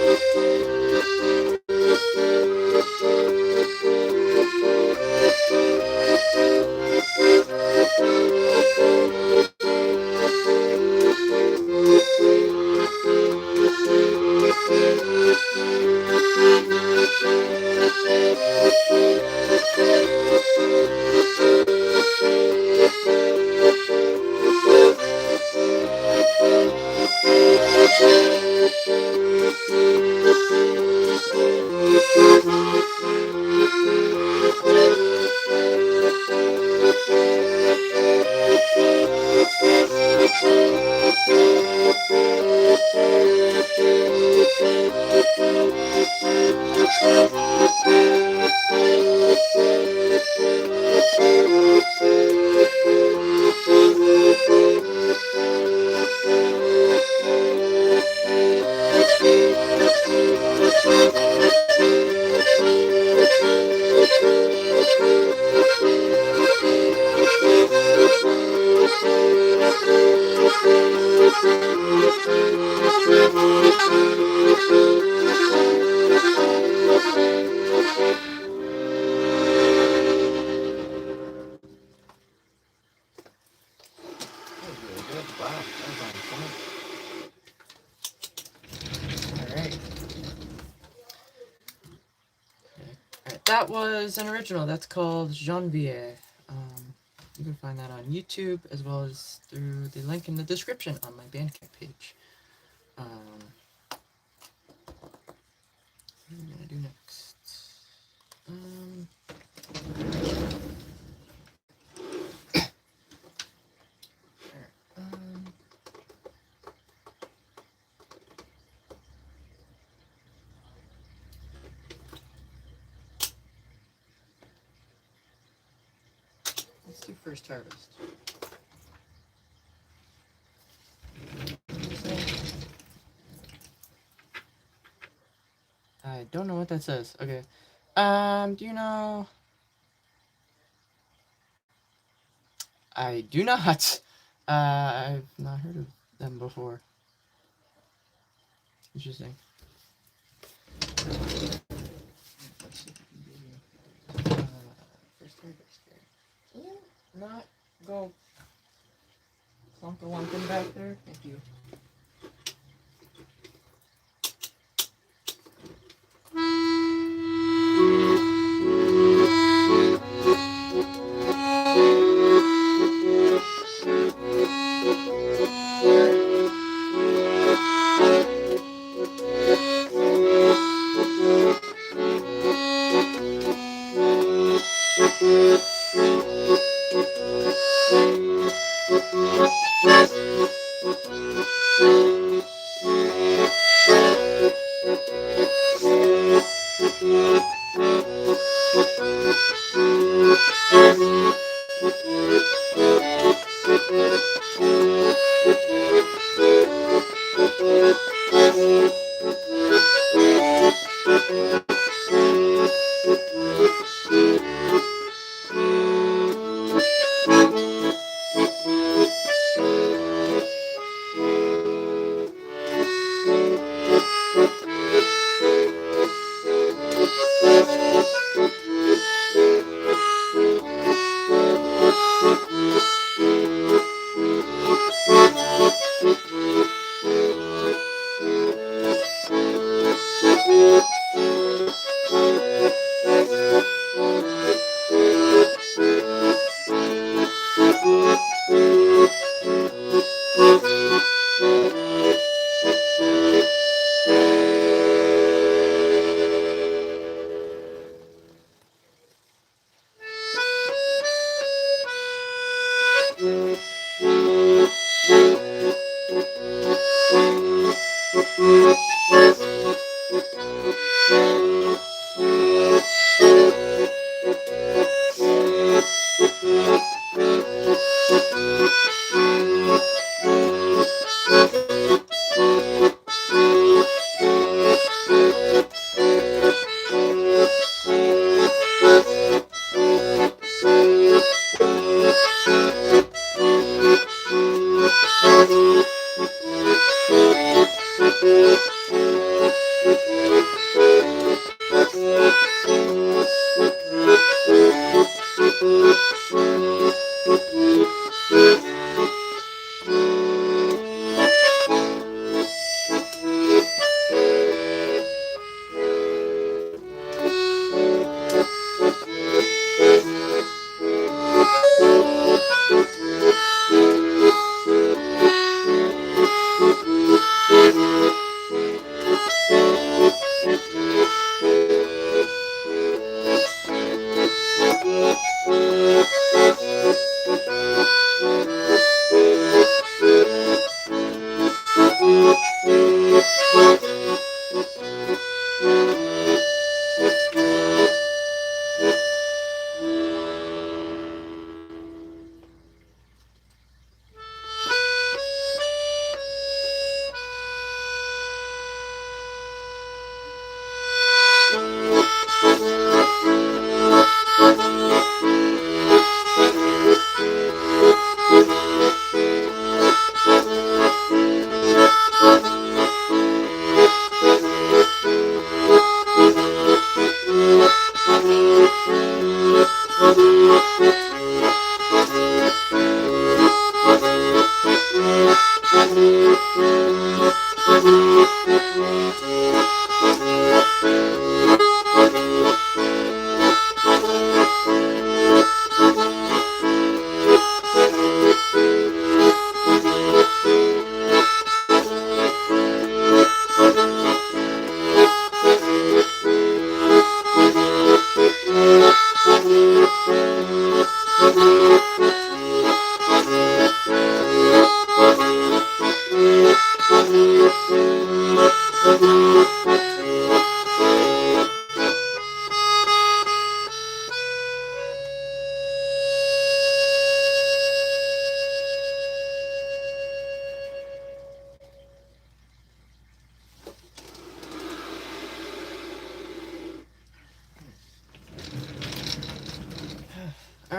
Wow, that was on point. that was an original. That's called Janvier. You can find that on YouTube as well as through the link in the description on my Bandcamp page. What am I gonna do next? Let's do First Harvest. I don't know what that says. Okay. Do you know? I do not. I've not heard of them before. Interesting. Let's see if we can do First Harvest here. Can you not go clunker wonkin back there? Thank you.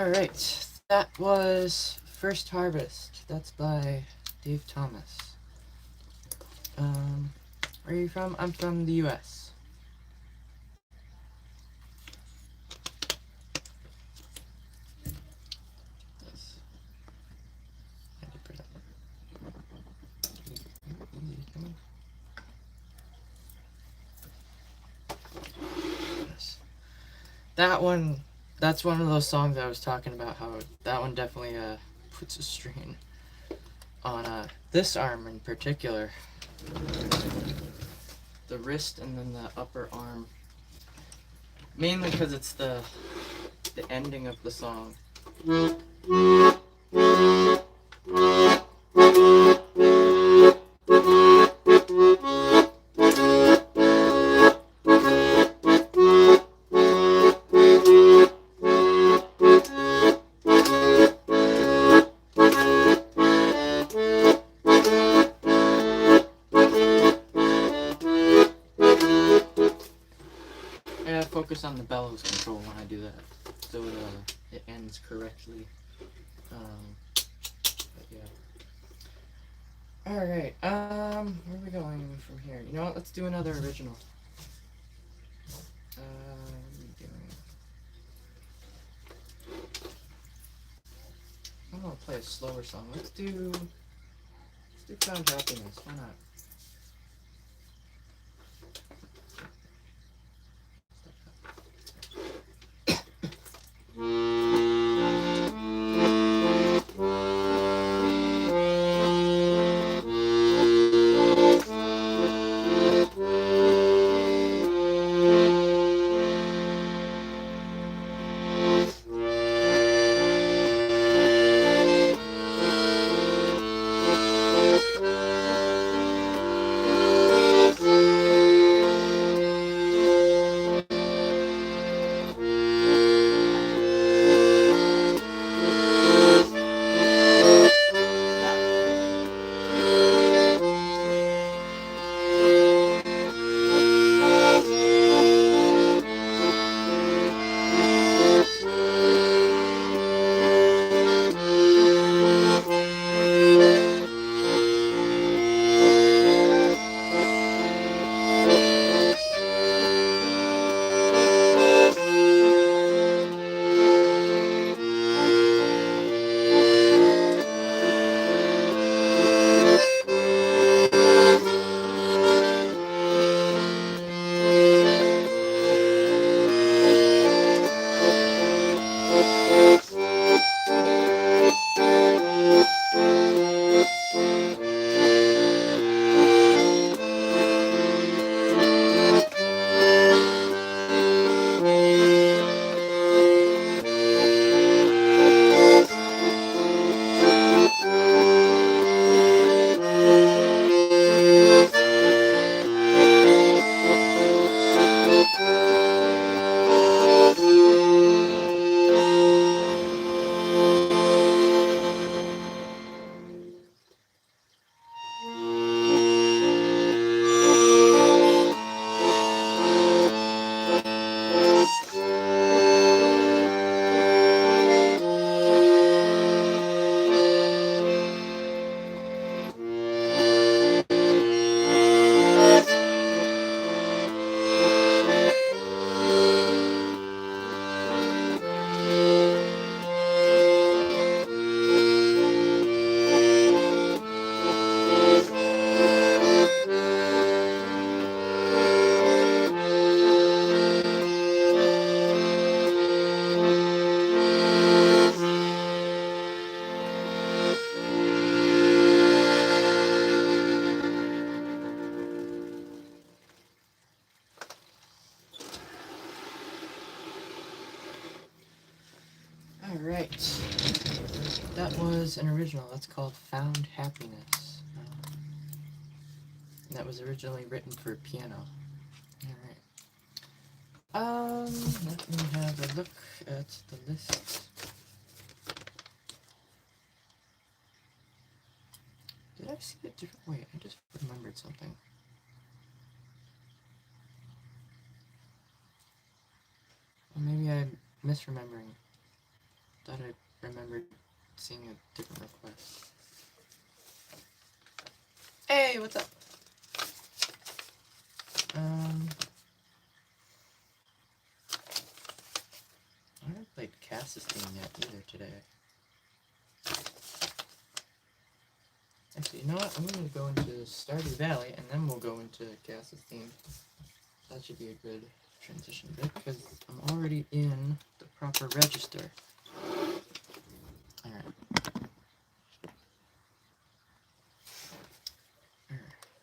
Alright, that was First Harvest. That's by Dave Thomas. Where are you from? I'm from the US. Yes. Yes. That one, that's one of those songs I was talking about, how that one definitely puts a strain on this arm in particular. The wrist and then the upper arm. Mainly because it's the ending of the song. I gotta focus on the bellows control when I do that, so it ends correctly. But yeah. Alright, where are we going from here? You know what, let's do another original. What are we doing? I'm gonna play a slower song. Let's do Found Happiness, why not? Alright. That was an original. That's called Found Happiness. That was originally written for piano. Alright. Let me have a look at the list. Did I see it different? Wait, I just remembered something. Or maybe I'm misremembering. Thought I remembered seeing a different request. Hey, what's up? I haven't played Cass's theme yet either today. Actually, you know what? I'm going to go into Stardew Valley, and then we'll go into Cass's theme. That should be a good transition bit, because I'm already in the proper register. Alright.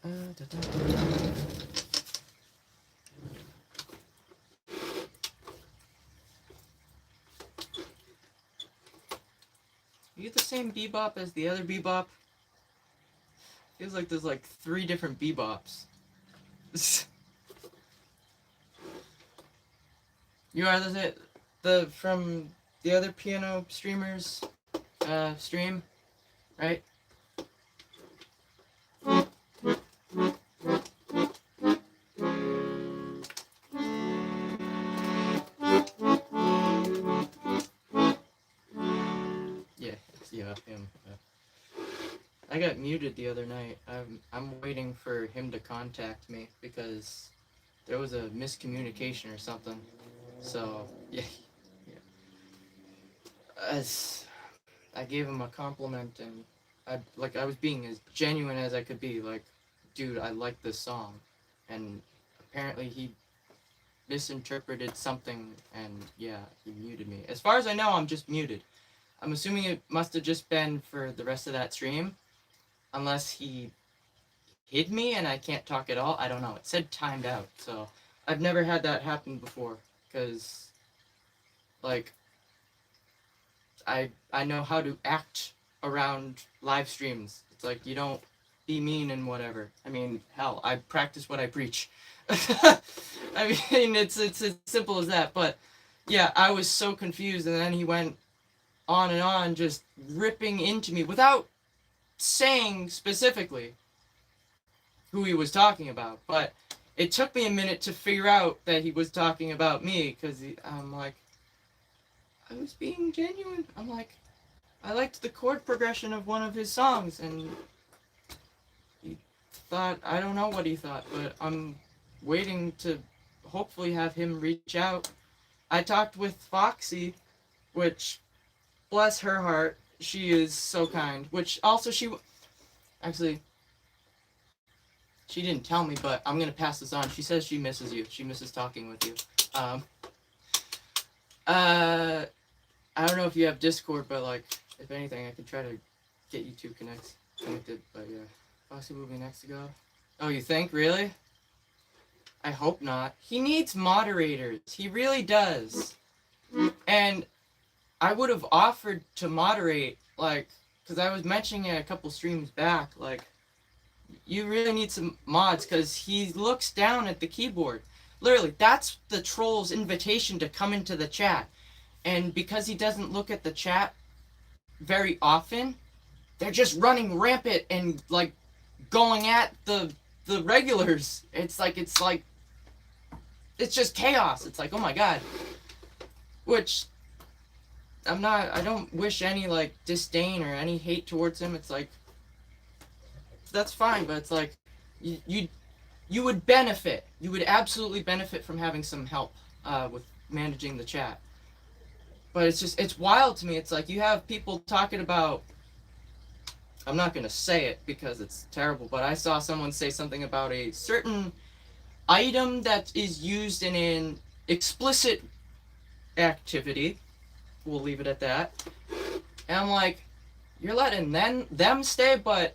Are you the same Bebop as the other Bebop? Feels like there's like 3 different Bebops. You are the from the other piano streamers stream, right? Yeah, him. I got muted the other night. I'm waiting for him to contact me because there was a miscommunication or something. So yeah. As I gave him a compliment, and I was being as genuine as I could be. Like, dude, I like this song, and apparently he misinterpreted something, and yeah, he muted me. As far as I know, I'm just muted. I'm assuming it must have just been for the rest of that stream, unless he hid me and I can't talk at all. I don't know. It said timed out, so I've never had that happen before, because like I know how to act around live streams. It's like, you don't be mean and whatever. I mean, hell, I practice what I preach. I mean, it's as simple as that. But yeah, I was so confused, and then he went on and on, just ripping into me without saying specifically who he was talking about. But it took me a minute to figure out that he was talking about me, because I'm like, I was being genuine. I'm like, I liked the chord progression of one of his songs, and he thought, I don't know what he thought, but I'm waiting to hopefully have him reach out. I talked with Foxy, which, bless her heart, she is so kind, which also actually, she didn't tell me, but I'm going to pass this on. She says she misses you. She misses talking with you. I don't know if you have Discord, but like, if anything, I could try to get you two connected. But yeah, Foxy will be next to go. Oh, you think? Really? I hope not. He needs moderators. He really does. And I would have offered to moderate, like, because I was mentioning it a couple streams back, like, you really need some mods, because he looks down at the keyboard. Literally, that's the troll's invitation to come into the chat. And because he doesn't look at the chat very often, they're just running rampant and like going at the regulars. It's like it's just chaos. It's like, oh my god. Which I don't wish any like disdain or any hate towards him. It's like, that's fine, but it's like you would benefit. You would absolutely benefit from having some help with managing the chat. But it's wild to me. It's like, you have people talking about, I'm not going to say it because it's terrible, but I saw someone say something about a certain item that is used in an explicit activity. We'll leave it at that. And I'm like, you're letting them stay, but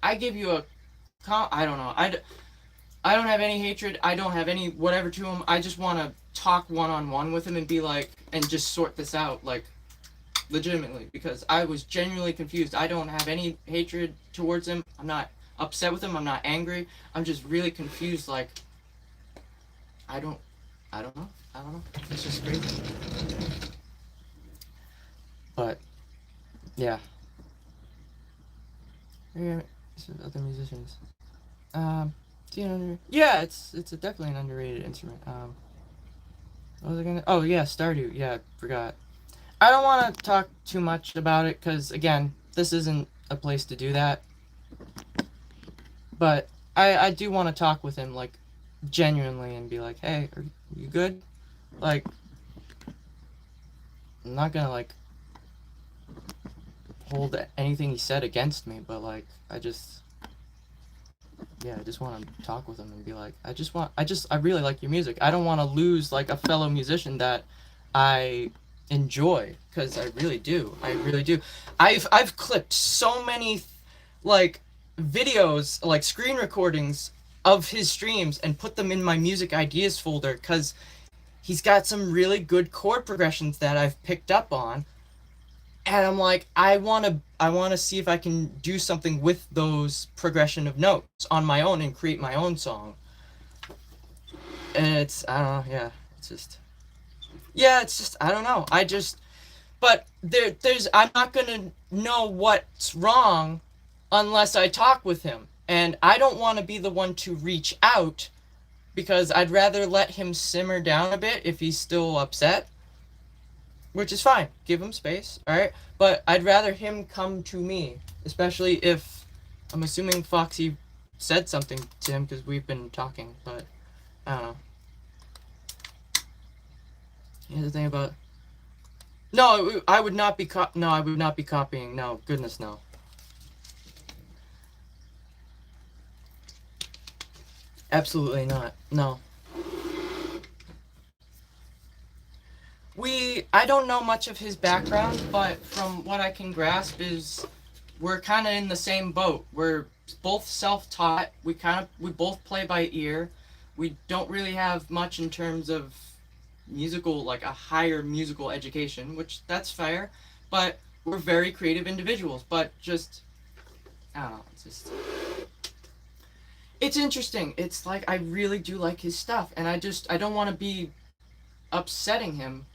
I give you I don't know. I don't have any hatred. I don't have any whatever to him. I just want to talk one-on-one with him and be like, and just sort this out, like, legitimately, because I was genuinely confused. I don't have any hatred towards him. I'm not upset with him. I'm not angry. I'm just really confused. Like, I don't know. It's just crazy. But yeah. Some other musicians. Yeah, it's definitely an underrated instrument. What was I gonna? Oh yeah, Stardew. Yeah, forgot. I don't want to talk too much about it because, again, this isn't a place to do that. But I do want to talk with him, like, genuinely and be like, hey, are you good? Like, I'm not gonna, like, hold anything he said against me, but, like, I just want to talk with him and be like, I really like your music. I don't want to lose, like, a fellow musician that I enjoy, because I really do. I really do. I've clipped so many, like, videos, like, screen recordings of his streams and put them in my music ideas folder, because he's got some really good chord progressions that I've picked up on, and I'm like, I want to see if I can do something with those progression of notes on my own and create my own song. And it's, I don't know, it's just I don't know. But there's I'm not gonna know what's wrong unless I talk with him, and I don't want to be the one to reach out, because I'd rather let him simmer down a bit if he's still upset, which is fine. Give him space, all right? But I'd rather him come to me, especially if I'm assuming Foxy said something to him because we've been talking. But I don't know. Here's the thing about. No, I would not be No, I would not be copying. No, goodness, no. Absolutely not. No. I don't know much of his background, but from what I can grasp is we're kind of in the same boat. We're both self-taught. We both play by ear. We don't really have much in terms of musical, like a higher musical education, which that's fair, but we're very creative individuals. But just, I don't know, it's interesting. It's like, I really do like his stuff, and I don't want to be upsetting him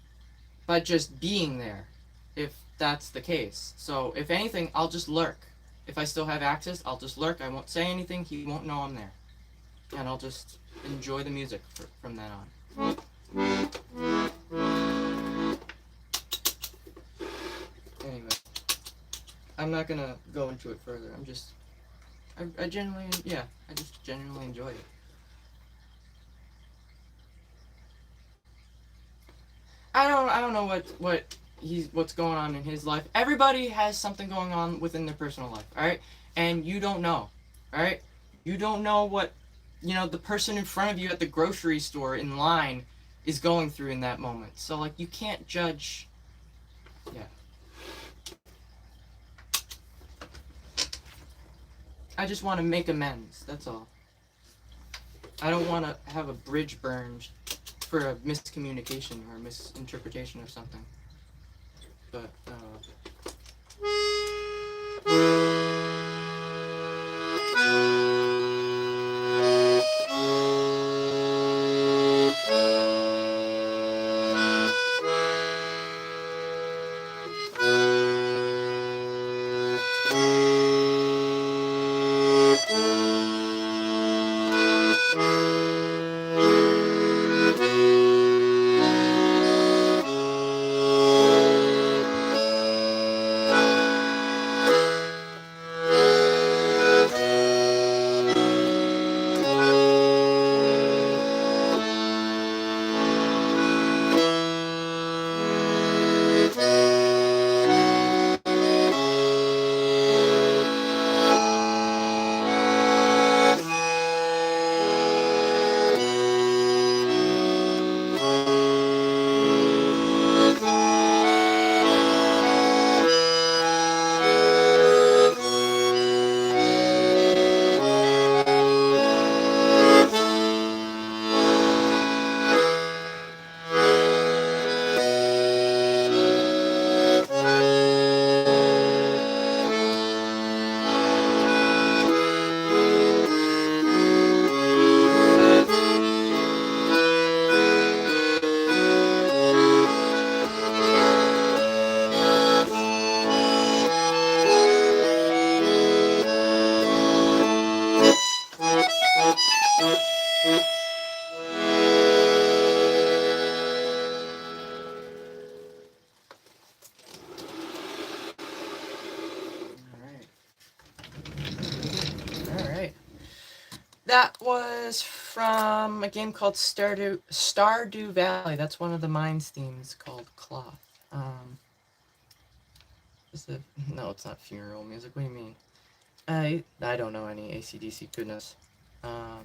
by just being there, if that's the case. So if anything, I'll just lurk. If I still have access, I'll just lurk. I won't say anything. He won't know I'm there, and I'll just enjoy the music from then on. Anyway, I'm not gonna go into it further. I just genuinely enjoy it. I don't know what's going on in his life. Everybody has something going on within their personal life, all right? And you don't know, all right? You don't know what, the person in front of you at the grocery store in line is going through in that moment. So, like, you can't judge. Yeah. I just want to make amends, that's all. I don't want to have a bridge burned for a miscommunication or a misinterpretation of something. But, That was from a game called Stardew Valley. That's one of the Mines themes called Cloth. Is it? No, it's not funeral music. What do you mean? I don't know any AC/DC. Goodness. Um.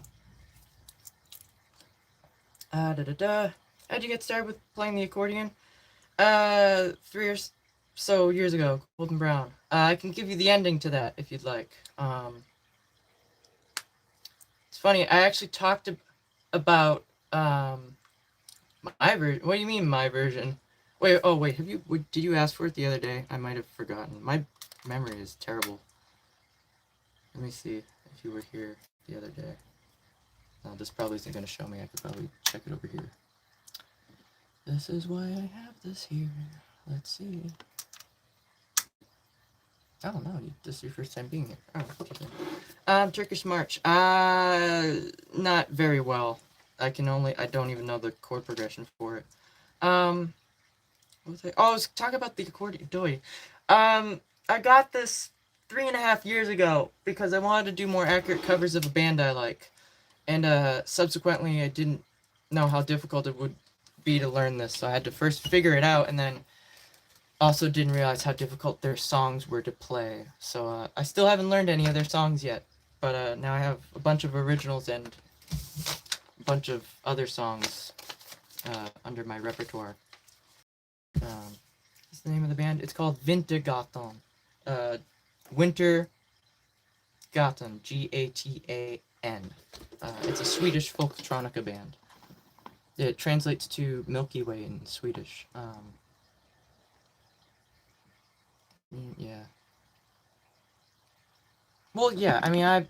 Da da da. How'd you get started with playing the accordion? 3 or so years ago. Golden Brown. I can give you the ending to that if you'd like. It's funny. I actually talked about my version. What do you mean my version? Wait. Oh wait. Did you ask for it the other day? I might have forgotten. My memory is terrible. Let me see if you were here the other day. No, this probably isn't going to show me. I could probably check it over here. This is why I have this here. Let's see. Oh no, this is your first time being here. Oh, okay. Turkish March. Not very well. I don't even know the chord progression for it. What was I was talking about the accordion. I got this 3.5 years ago because I wanted to do more accurate covers of a band I like. And subsequently I didn't know how difficult it would be to learn this, so I had to first figure it out, and then also didn't realize how difficult their songs were to play. So I still haven't learned any of their songs yet, but now I have a bunch of originals and a bunch of other songs under my repertoire. What's the name of the band? It's called Vintergatan. Wintergatan, Gatan. It's a Swedish folktronica band. It translates to Milky Way in Swedish. Yeah. Well, yeah. I mean, I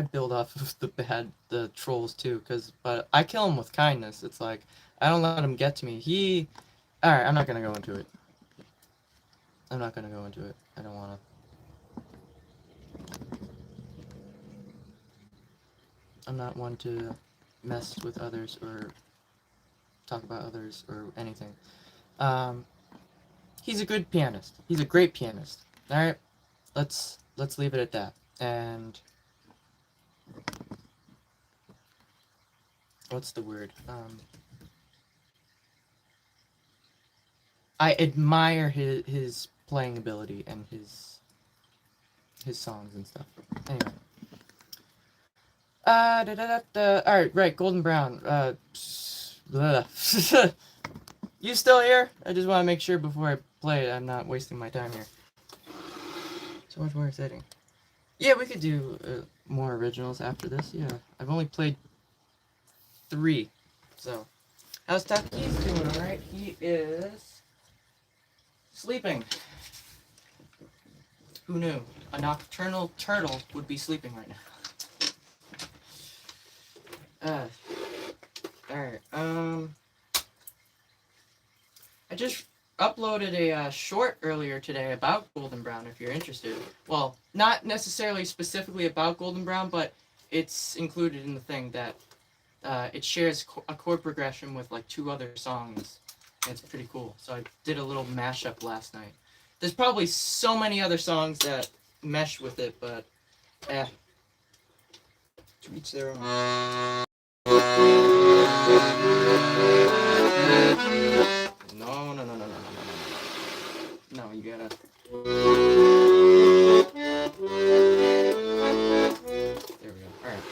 build off of the trolls too, but I kill them with kindness. It's like I don't let him get to me. All right. I'm not gonna go into it. I don't wanna. I'm not one to mess with others or talk about others or anything. He's a good pianist. He's a great pianist. All right, let's leave it at that. And what's the word? I admire his playing ability and his songs and stuff. Anyway. Alright, right, Golden Brown. You still here? I just want to make sure before I play it, I'm not wasting my time here. So much more exciting. Yeah, we could do more originals after this, yeah. I've only played 3, so. How's Taki's doing, alright? He is sleeping. Who knew? A nocturnal turtle would be sleeping right now. Alright, I just uploaded a short earlier today about Golden Brown, if you're interested. Well, not necessarily specifically about Golden Brown, but it's included in the thing that it shares a chord progression with like 2 other songs, and it's pretty cool. So I did a little mashup last night. There's probably so many other songs that mesh with it, but to each their own. No, you gotta. There we go. Alright.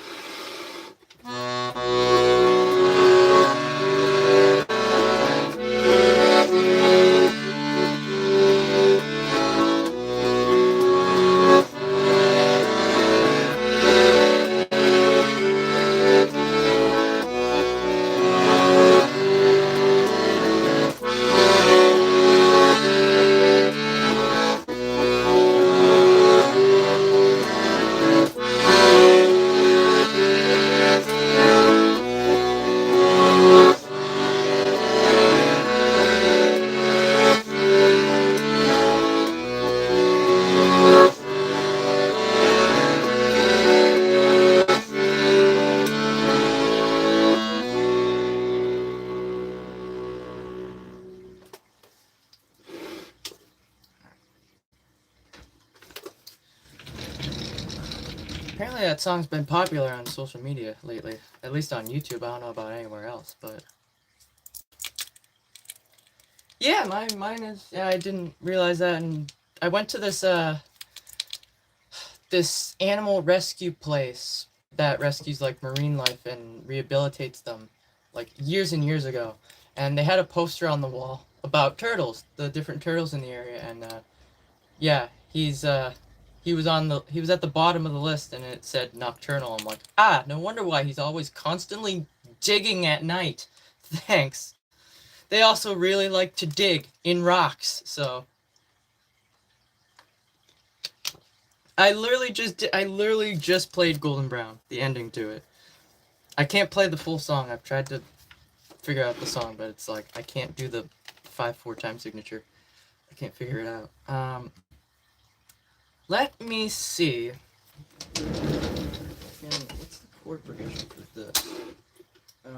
Apparently that song's been popular on social media lately. At least on YouTube. I don't know about anywhere else, but yeah, mine is. Yeah, I didn't realize that, and I went to this animal rescue place that rescues like marine life and rehabilitates them, like years and years ago, and they had a poster on the wall about turtles, the different turtles in the area, and yeah, he was at the bottom of the list, and it said nocturnal. I'm like, ah, no wonder why he's always constantly digging at night. Thanks. They also really like to dig in rocks, so I literally just played Golden Brown, the ending to it. I can't play the full song. I've tried to figure out the song, but it's like I can't do the 5/4 time signature. I can't figure it out. Let me see. What's the chord progression for this? Uh,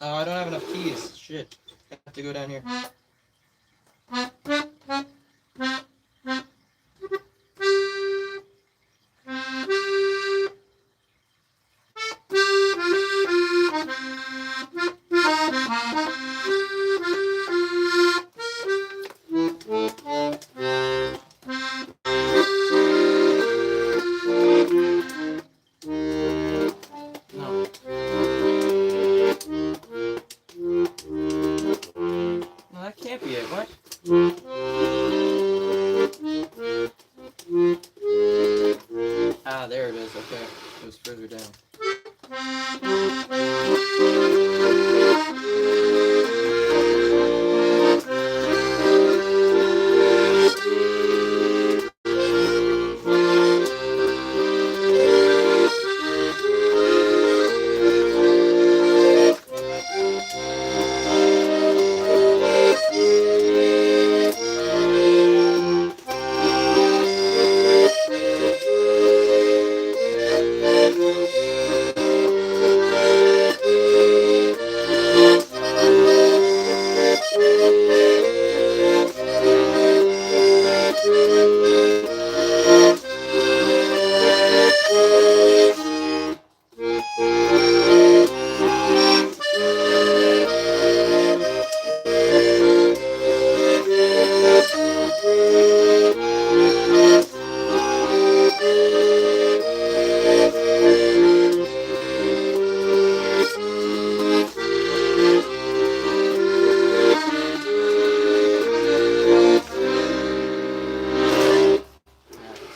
oh, I don't have enough keys. Shit. I have to go down here. No. No, that can't be it. What? Ah, there it is. Okay. It was further down.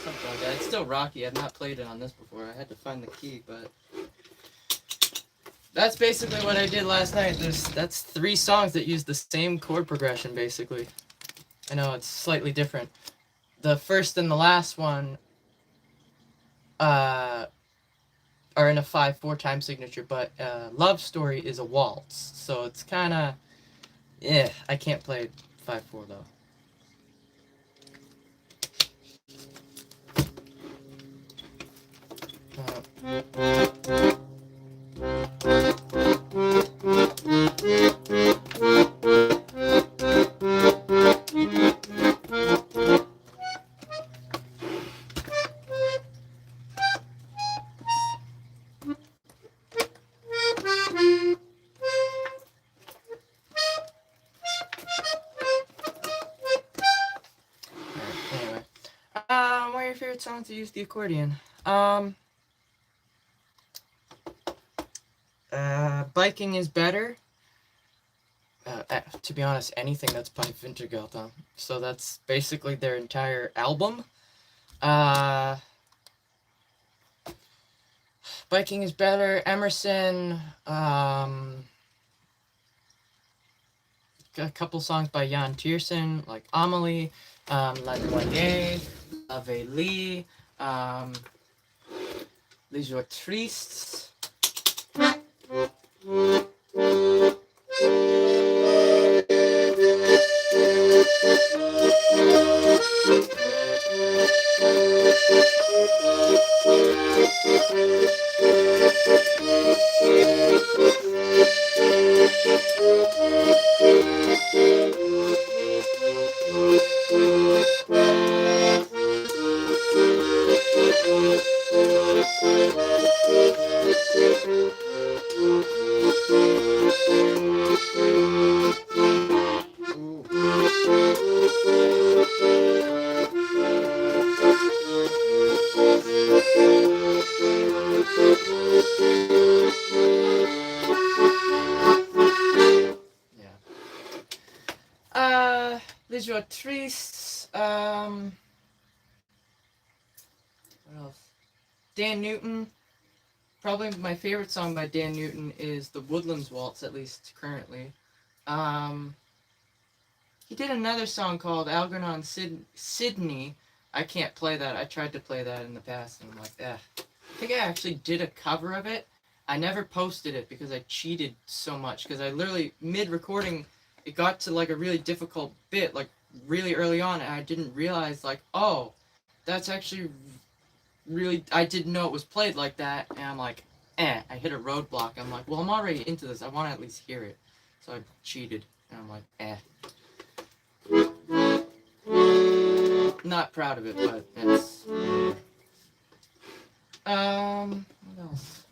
Something like that. It's still rocky. I've not played it on this before. I had to find the key, but that's basically what I did last night. That's 3 songs that use the same chord progression, basically. I know it's slightly different. The first and the last one are in a 5/4 time signature, but Love Story is a waltz, so it's kind of I can't play 5/4 though. Anyway, what are your favorite songs to use the accordion? Biking is better. To be honest, anything that's by Vintergatan. So that's basically their entire album. Biking is better. Emerson. A couple songs by Jan Tiersen, like Amelie, La Noyée, La Veille, Les Jours Tristes. Trees. What else? Dan Newton. Probably my favorite song by Dan Newton is the Woodlands Waltz, at least currently. He did another song called Algernon Sydney. I can't play that. I tried to play that in the past, and I'm like, I think I actually did a cover of it. I never posted it because I cheated so much. Because I literally, mid-recording, it got to like a really difficult bit, like really early on, and I didn't realize, like, oh, that's actually really, I didn't know it was played like that, and I'm like, I hit a roadblock. I'm like, well, I'm already into this. I want to at least hear it. So I cheated, and I'm like, Not proud of it, but it's... what else?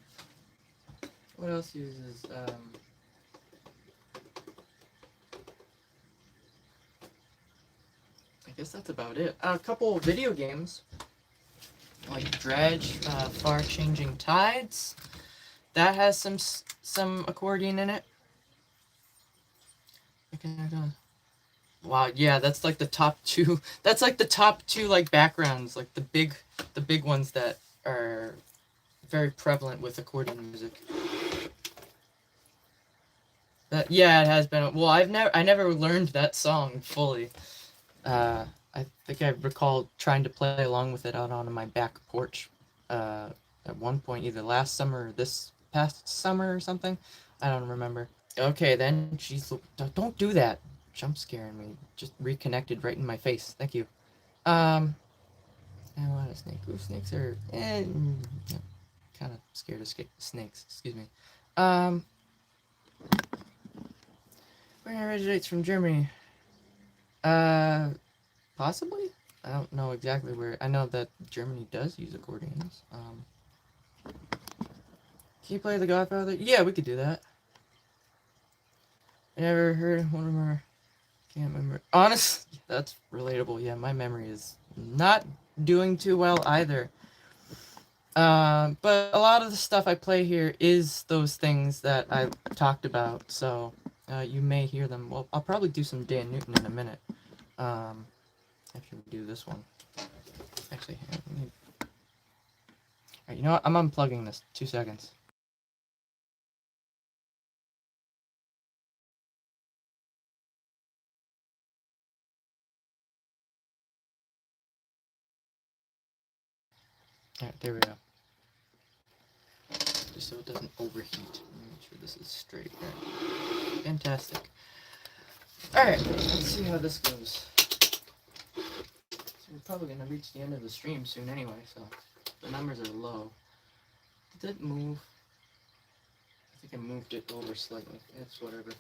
What else uses, I guess that's about it. A couple video games. Like Dredge, Far Changing Tides. That has some accordion in it. Wow, yeah, that's like the top two. That's like the top two like backgrounds, like the big ones that are very prevalent with accordion music. Yeah, it has been. Well, I never learned that song fully. I think I recall trying to play along with it out on my back porch at one point, either last summer or this past summer or something. I don't remember. Okay, then she's... Don't do that. Jump scaring me. Just reconnected right in my face. Thank you. I want a snake. Ooh, snakes are... kind of scared of snakes. Excuse me. Where originates from Germany? Possibly? I don't know exactly where. I know that Germany does use accordions. Can you play The Godfather? Yeah, we could do that. I never heard one of them. Can't remember. Honestly, that's relatable. Yeah, my memory is not doing too well either. But a lot of the stuff I play here is those things that I talked about, so you may hear them. Well, I'll probably do some Dan Newton in a minute. After we do this one. Actually, alright, you know what? I'm unplugging this. 2 seconds. Alright, there we go. Just so it doesn't overheat. Make sure this is straight. Alright. Fantastic. Alright, let's see how this goes. So we're probably going to reach the end of the stream soon anyway, so the numbers are low. Did it move? I think I moved it over slightly. It's whatever.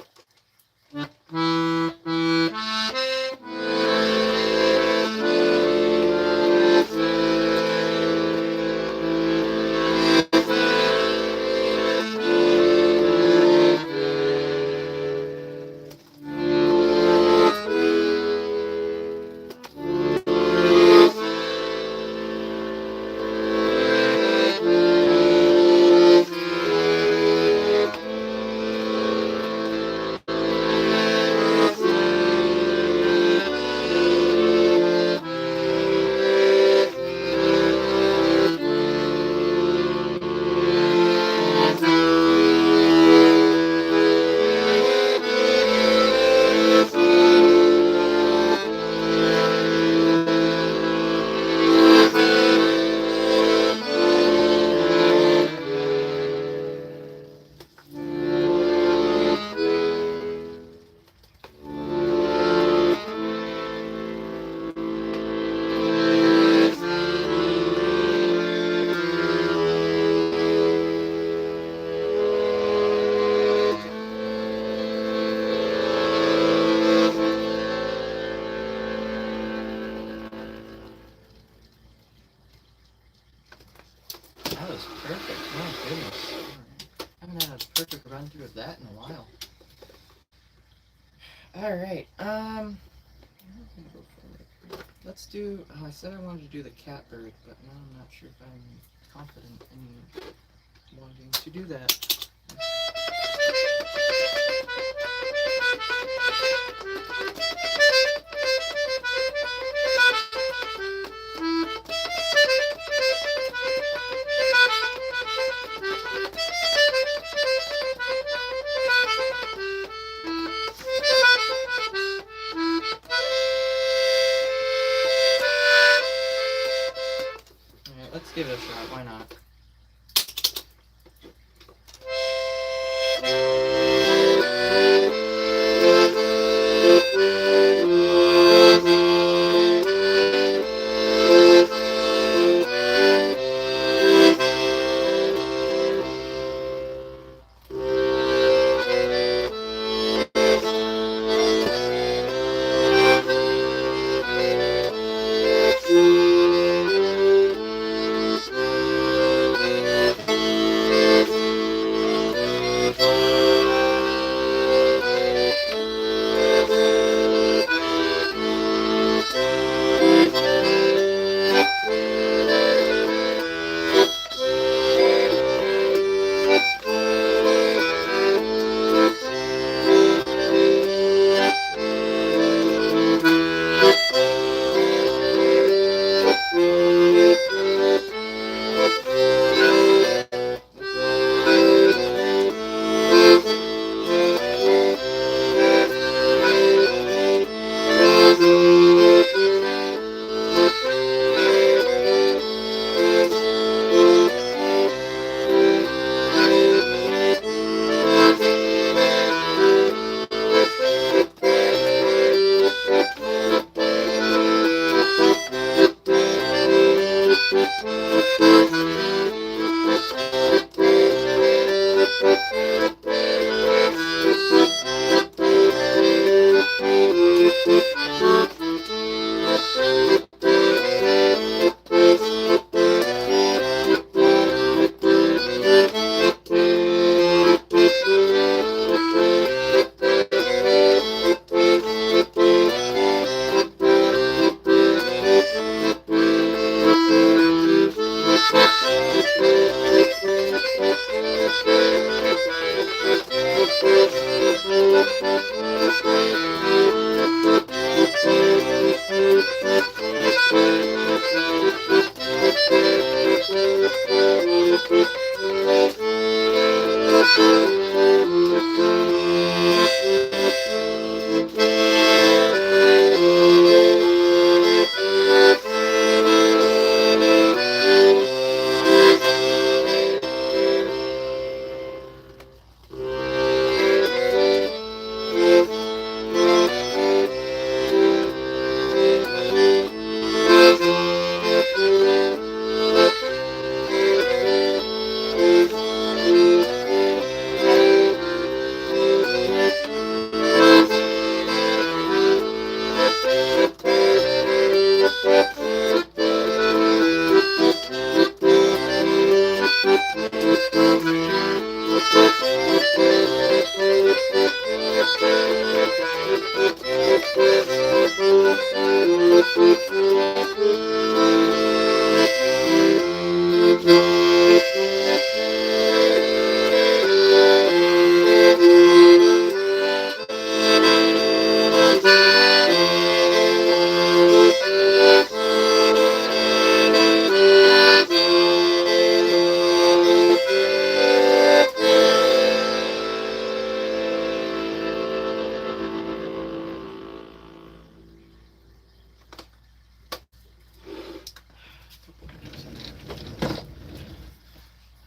was perfect. My goodness. I haven't had a perfect run through of that in a while. Alright, let's do. Oh, I said I wanted to do the catbird, but now I'm not sure if I'm confident in wanting to do that. Alright, let's give it a shot. Why not?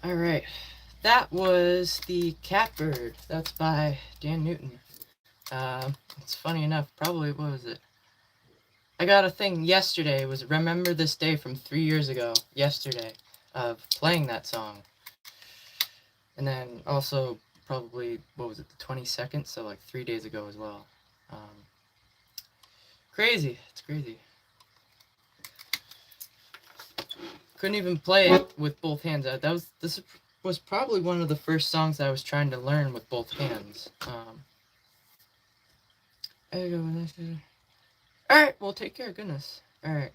Alright, that was the Catbird. That's by Dan Newton. It's funny enough, probably, what was it? I got a thing yesterday, it was Remember This Day from 3 years ago, yesterday, of playing that song. And then also, probably, what was it, the 22nd? So like 3 days ago as well. Crazy, it's crazy. couldn't even play it with both hands. This was probably one of the first songs I was trying to learn with both hands. There you go. All right, well, take care. Goodness. All right.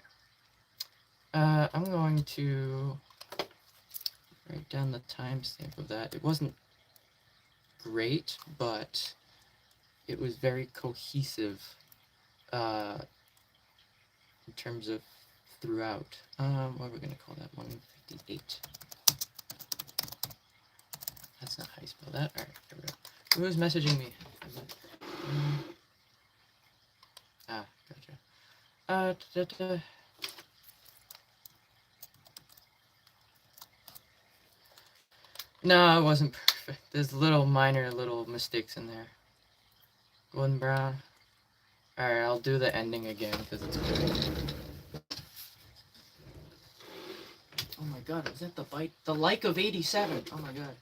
I'm going to write down the timestamp of that. It wasn't great, but it was very cohesive in terms of throughout. What are we going to call that? 158. That's not how you spell that. All right, there we go. Who is messaging me? Gotcha. No, it wasn't perfect. There's minor little mistakes in there. Golden brown. Alright, I'll do the ending again because it's good. Oh my god, was that the bite? The like of 87. Oh my god.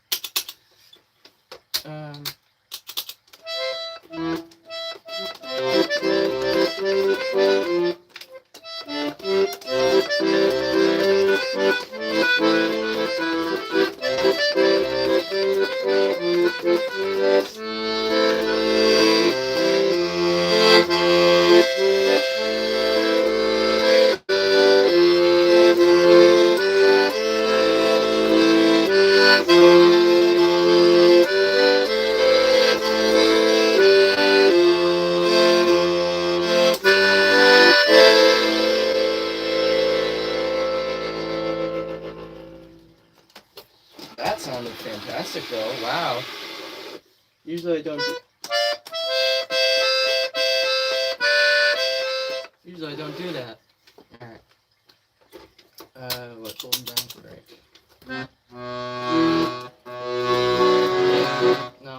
That sounded fantastic though. Wow. Usually I don't do that. Alright. What golden brown's right? No.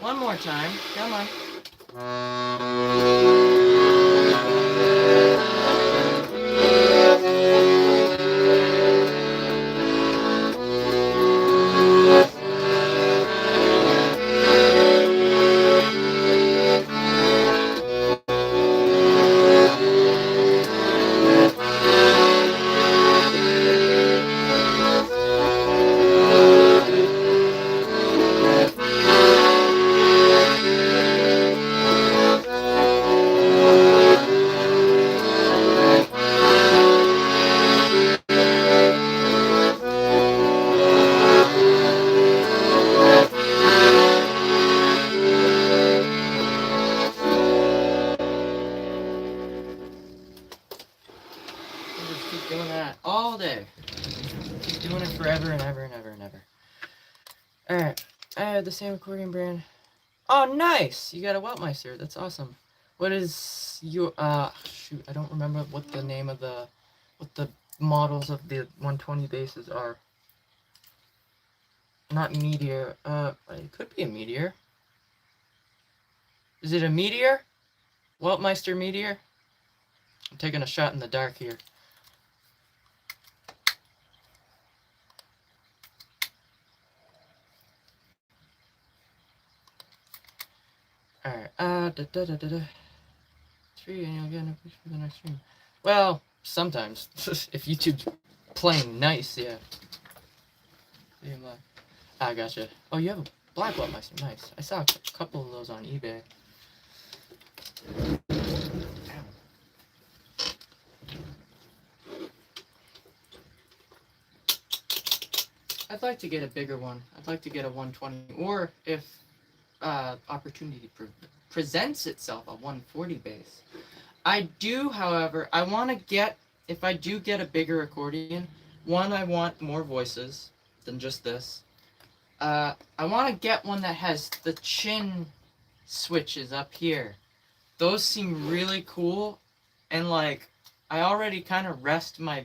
One more time. Come on. Doing that all day. Keep doing it forever and ever and ever and ever. Alright. I had the same accordion brand. Oh, nice! You got a Weltmeister. That's awesome. What is your, shoot, I don't remember what the name of what the models of the 120 bases are. Not Meteor. It could be a Meteor. Is it a Meteor? Weltmeister Meteor? I'm taking a shot in the dark here. Alright, 3 and you'll get a picture for the next stream. Well, sometimes. If YouTube's playing nice, yeah. I gotcha. Oh, you have a black Weltmeister. Nice. I saw a couple of those on eBay. I'd like to get a bigger one. I'd like to get a 120, or if opportunity presents itself, a 140 base. I do, however, I want to get, if I do get a bigger accordion, one, I want more voices than just this. I want to get one that has the chin switches up here. Those seem really cool, and like, I already kind of rest my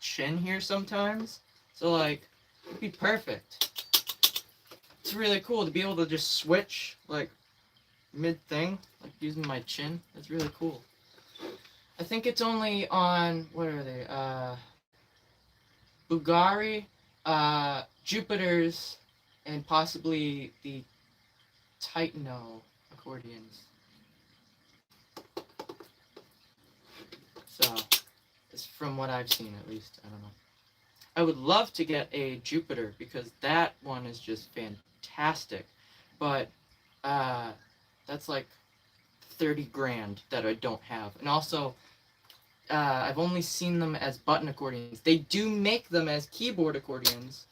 chin here sometimes, so like, it'd be perfect. It's really cool to be able to just switch, like, mid-thing, like using my chin. That's really cool. I think it's only on, what are they, Bugari, Jupiter's, and possibly the Titano accordions. So, it's from what I've seen, at least. I don't know. I would love to get a Jupiter because that one is just fantastic. But that's like 30 grand that I don't have. And also, I've only seen them as button accordions. They do make them as keyboard accordions,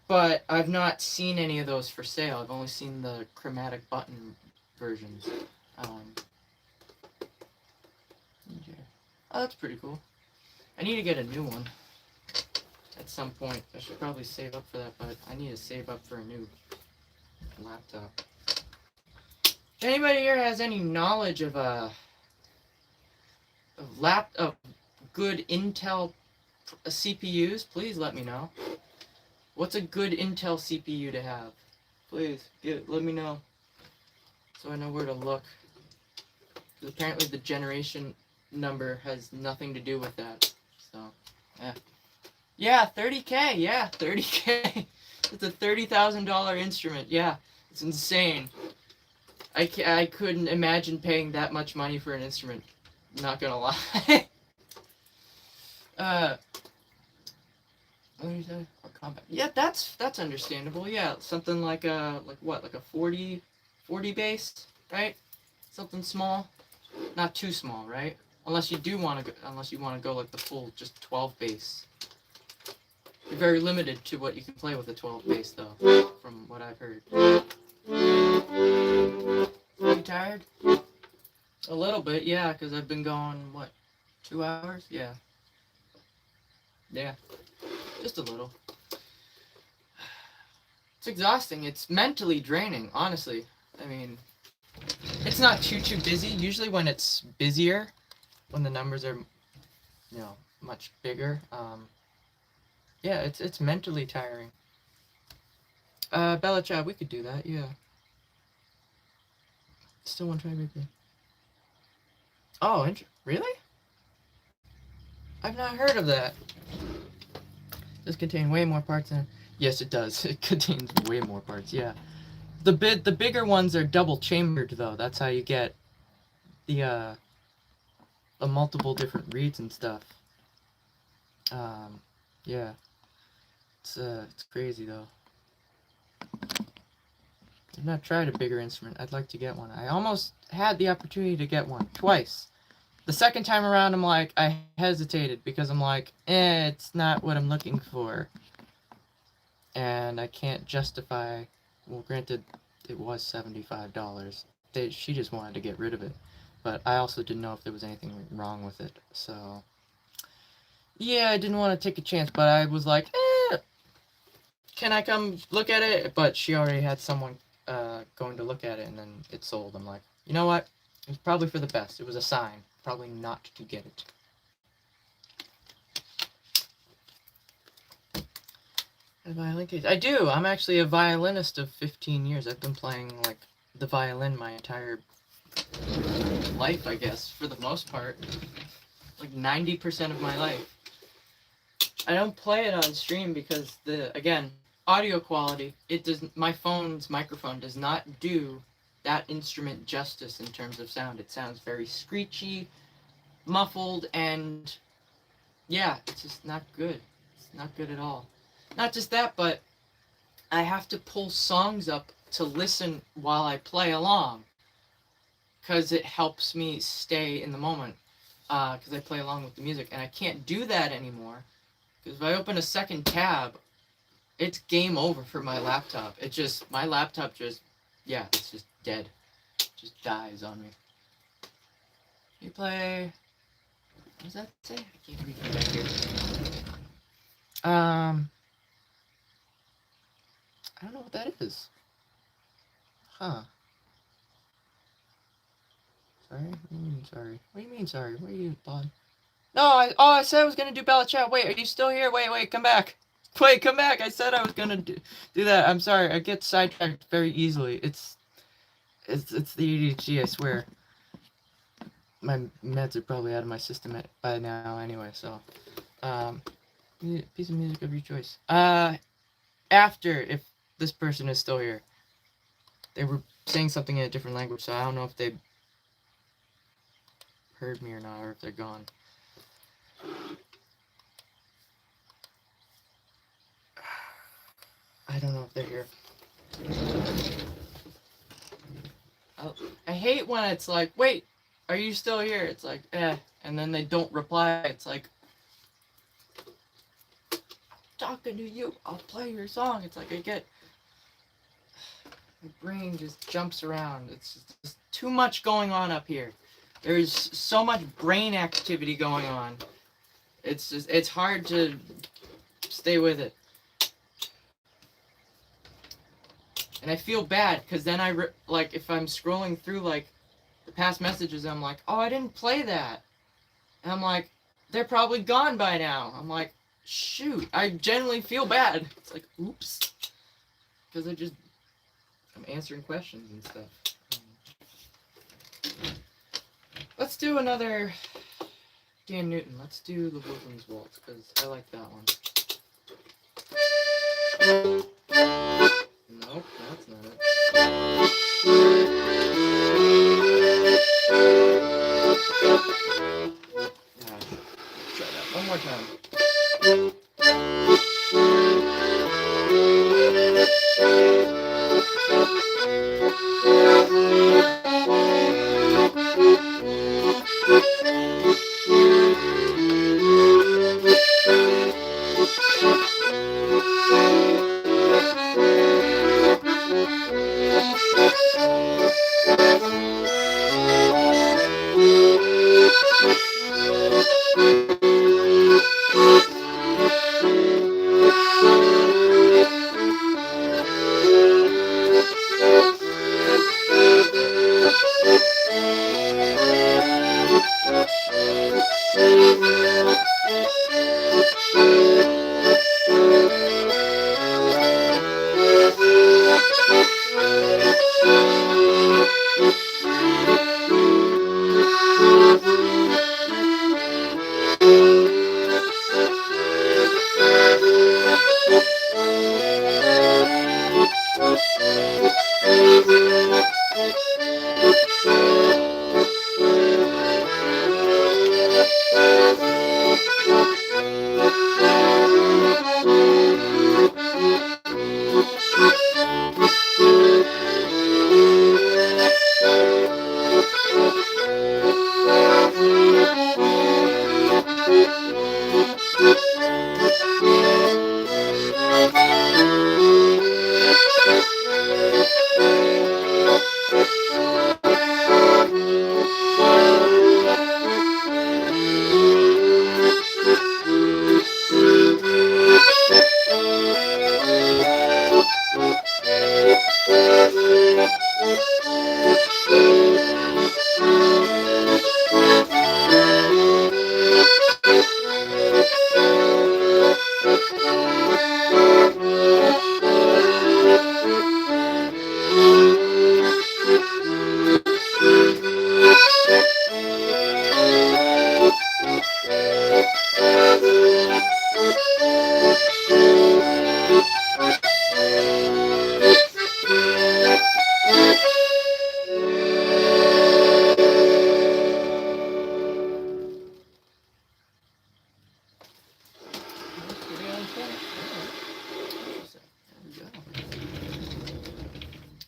but I've not seen any of those for sale. I've only seen the chromatic button versions. Oh, that's pretty cool. I need to get a new one at some point. I should probably save up for that, but I need to save up for a new laptop. If anybody here has any knowledge of good Intel CPUs, please let me know. What's a good Intel CPU to have? Please let me know, so I know where to look. Because apparently the generation number has nothing to do with that. So, yeah, 30K. Yeah, 30K. It's a $30,000 instrument. Yeah, it's insane. I couldn't imagine paying that much money for an instrument. Not gonna lie. What did you say? Or combat? Yeah, that's understandable. Yeah, something like a 40 bass, right? Something small, not too small, right? Unless you want to go like the full just 12 bass. You're very limited to what you can play with a 12 bass, though, from what I've heard. Are you tired? A little bit, yeah, because I've been going, 2 hours? Yeah. Yeah. Just a little. It's exhausting. It's mentally draining, honestly. I mean, it's not too busy. Usually when it's busier, when the numbers are, much bigger, yeah, it's mentally tiring. Bella Chat, we could do that, yeah. Still want to try replay. Oh, really? I've not heard of that. Does contain way more parts than... Yes, it does. It contains way more parts, yeah. The bigger ones are double chambered, though. That's how you get the multiple different reeds and stuff. Yeah. It's crazy, though. I've not tried a bigger instrument. I'd like to get one. I almost had the opportunity to get one twice. The second time around, I hesitated because I'm like, it's not what I'm looking for. And I can't justify, well, granted, it was $75. She just wanted to get rid of it. But I also didn't know if there was anything wrong with it. So, yeah, I didn't want to take a chance, but I was like, can I come look at it? But she already had someone going to look at it, and then it sold. I'm like, you know what? It was probably for the best. It was a sign. Probably not to get it. A violin case. I do. I'm actually a violinist of 15 years. I've been playing, the violin my entire life, I guess, for the most part. 90% of my life. I don't play it on stream because, again, audio quality, my phone's microphone does not do that instrument justice in terms of sound. It sounds very screechy, muffled, and yeah, it's just not good. It's not good at all. Not just that, but I have to pull songs up to listen while I play along because it helps me stay in the moment because I play along with the music, and I can't do that anymore because if I open a second tab, it's game over for my laptop. My laptop it's just dead. It just dies on me. You play... What does that say? I can't read it back here. I don't know what that is. Huh. Sorry? What do you mean sorry? What do you mean sorry? What are you, Bob? No, I said I was gonna do Bella Chat. Wait, are you still here? Wait, come back. Wait, come back. I said I was gonna do that. I'm sorry. I get sidetracked very easily. It's the ADHD, I swear. My meds are probably out of my system by now anyway, so. Piece of music of your choice. After, if this person is still here. They were saying something in a different language, so I don't know if they heard me or not, or if they're gone. I don't know if they're here. I hate when it's like, wait, are you still here? It's like, and then they don't reply. It's like, I'm talking to you, I'll play your song. It's like my brain just jumps around. It's just too much going on up here. There's so much brain activity going on. It's hard to stay with it. And I feel bad, because then like, if I'm scrolling through, like, the past messages, I'm like, oh, I didn't play that. And I'm like, they're probably gone by now. I'm like, shoot, I genuinely feel bad. It's like, oops. Because I'm answering questions and stuff. Let's do another Dan Newton. Let's do the Woodlands Waltz, because I like that one. Nope, that's not it. Yeah, try that one more time.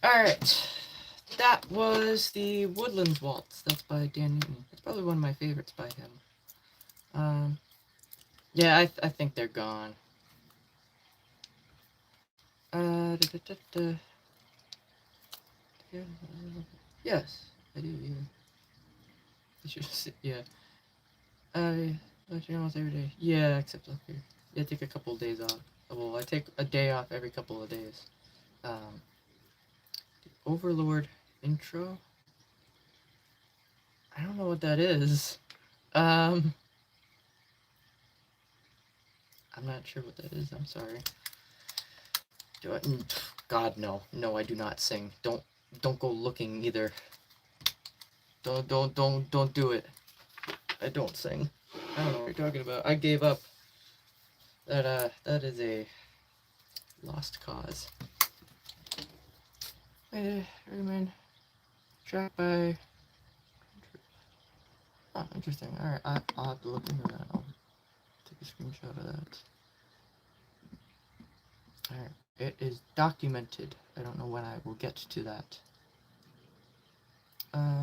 Alright, that was the Woodlands Waltz. That's by Dan Newton. It's probably one of my favorites by him. Yeah, I think they're gone. Da, da, da, da. Yes, I do, yeah. I should say, yeah. I let you know it's every day. Yeah, except up here. Yeah, take a couple of days off. Well, I take a day off every couple of days. Overlord intro? I don't know what that is. I'm not sure what that is. I'm sorry. Do I? God, no. No, I do not sing. Don't go looking either. Don't do it. I don't sing. I don't know what you're talking about. I gave up. That is a lost cause. Recommend track by Oh, interesting. Alright, I'll have to look into that. I'll take a screenshot of that. Alright, it is documented. I don't know when I will get to that. Alright.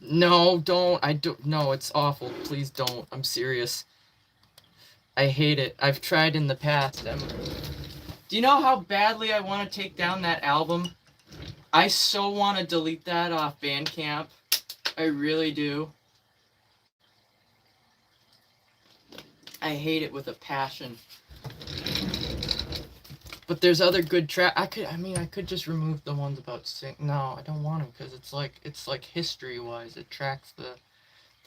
No, don't. I don't. No, it's awful. Please don't. I'm serious. I hate it. I've tried in the past. Do you know how badly I want to take down that album? I so want to delete that off Bandcamp. I really do. I hate it with a passion. But there's other good track. I could just remove the ones about sing. No, I don't want to because it's like history-wise, it tracks the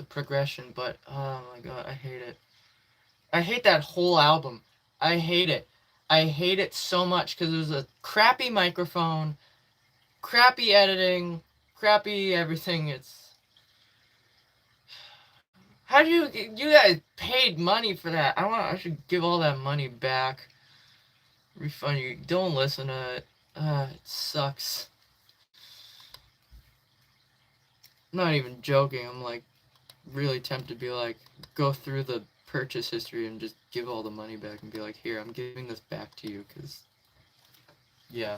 progression. But oh my god, I hate it. I hate that whole album. I hate it. I hate it so much because there's a crappy microphone, crappy editing, crappy everything. It's how do you guys paid money for that? I should give all that money back. Refund you. Don't listen to it. It sucks. I'm not even joking. I'm like really tempted to be like go through the purchase history and just give all the money back and be like, here, I'm giving this back to you because yeah.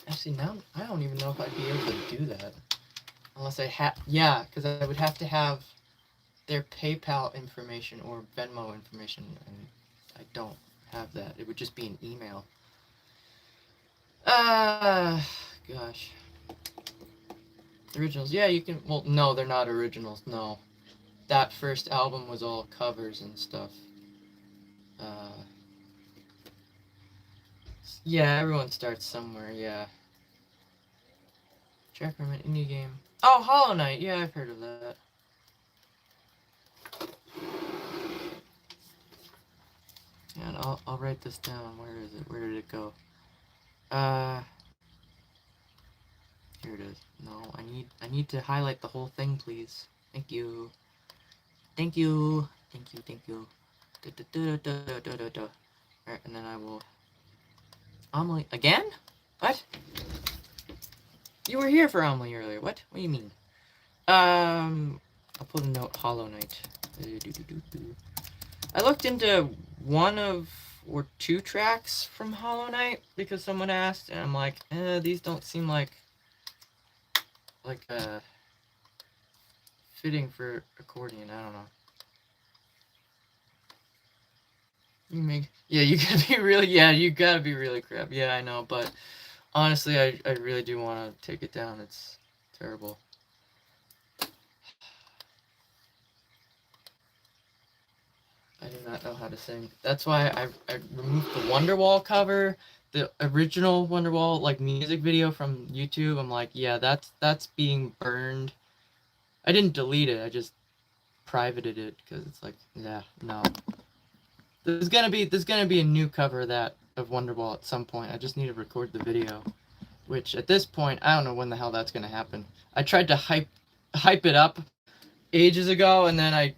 Actually, now I don't even know if I'd be able to do that unless I yeah, because I would have to have their PayPal information or Venmo information, and I don't have that. It would just be an email. Gosh. Originals. Yeah, you can. Well, no, they're not originals. No. That first album was all covers and stuff. Yeah, everyone starts somewhere, yeah. Track from an indie game. Oh, Hollow Knight. Yeah, I've heard of that. And I'll write this down. Where is it? Where did it go? Here it is. No, I need to highlight the whole thing, please. Thank you. Thank you. Thank you. Thank you. Alright, and then I will. Amelie again? What? You were here for Amelie earlier. What? What do you mean? I'll put a note. Hollow Knight. I looked into one of or two tracks from Hollow Knight because someone asked, and I'm like, these don't seem like fitting for accordion. I don't know. Yeah, you gotta be really crap. Yeah, I know, but honestly, I really do want to take it down. It's terrible. I do not know how to sing. That's why I removed the Wonderwall cover, the original Wonderwall like music video from YouTube. I'm like, yeah, that's being burned. I didn't delete it. I just privated it because it's like, yeah, no. There's gonna be a new cover of Wonderwall at some point. I just need to record the video, which at this point I don't know when the hell that's gonna happen. I tried to hype it up ages ago, and then I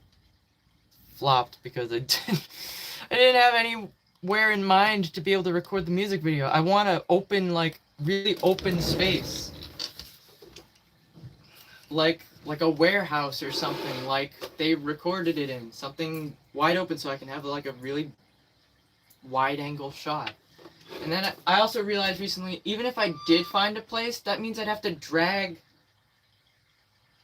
flopped because I didn't have anywhere in mind to be able to record the music video. I want to open really open space, like a warehouse or something, like they recorded it in something wide open, so I can have like a really wide angle shot. And then I also realized recently, even if I did find a place, that means I'd have to drag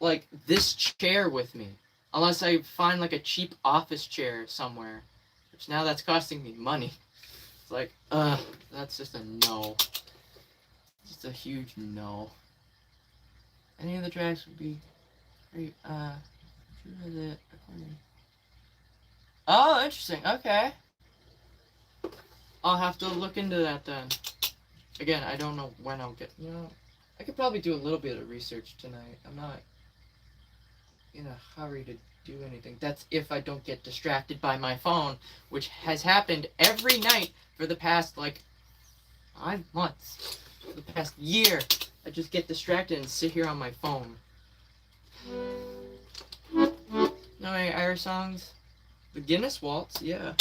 like this chair with me, unless I find like a cheap office chair somewhere, which now that's costing me money. It's like, that's just a no. Just a huge no. Any of the tracks would be great. Who is it? Oh, interesting. Okay. I'll have to look into that then. Again, I don't know when I'll get, I could probably do a little bit of research tonight. I'm not in a hurry to do anything. That's if I don't get distracted by my phone, which has happened every night for the past 5 months. For the past year, I just get distracted and sit here on my phone. Know any Irish songs? The Guinness Waltz, yeah.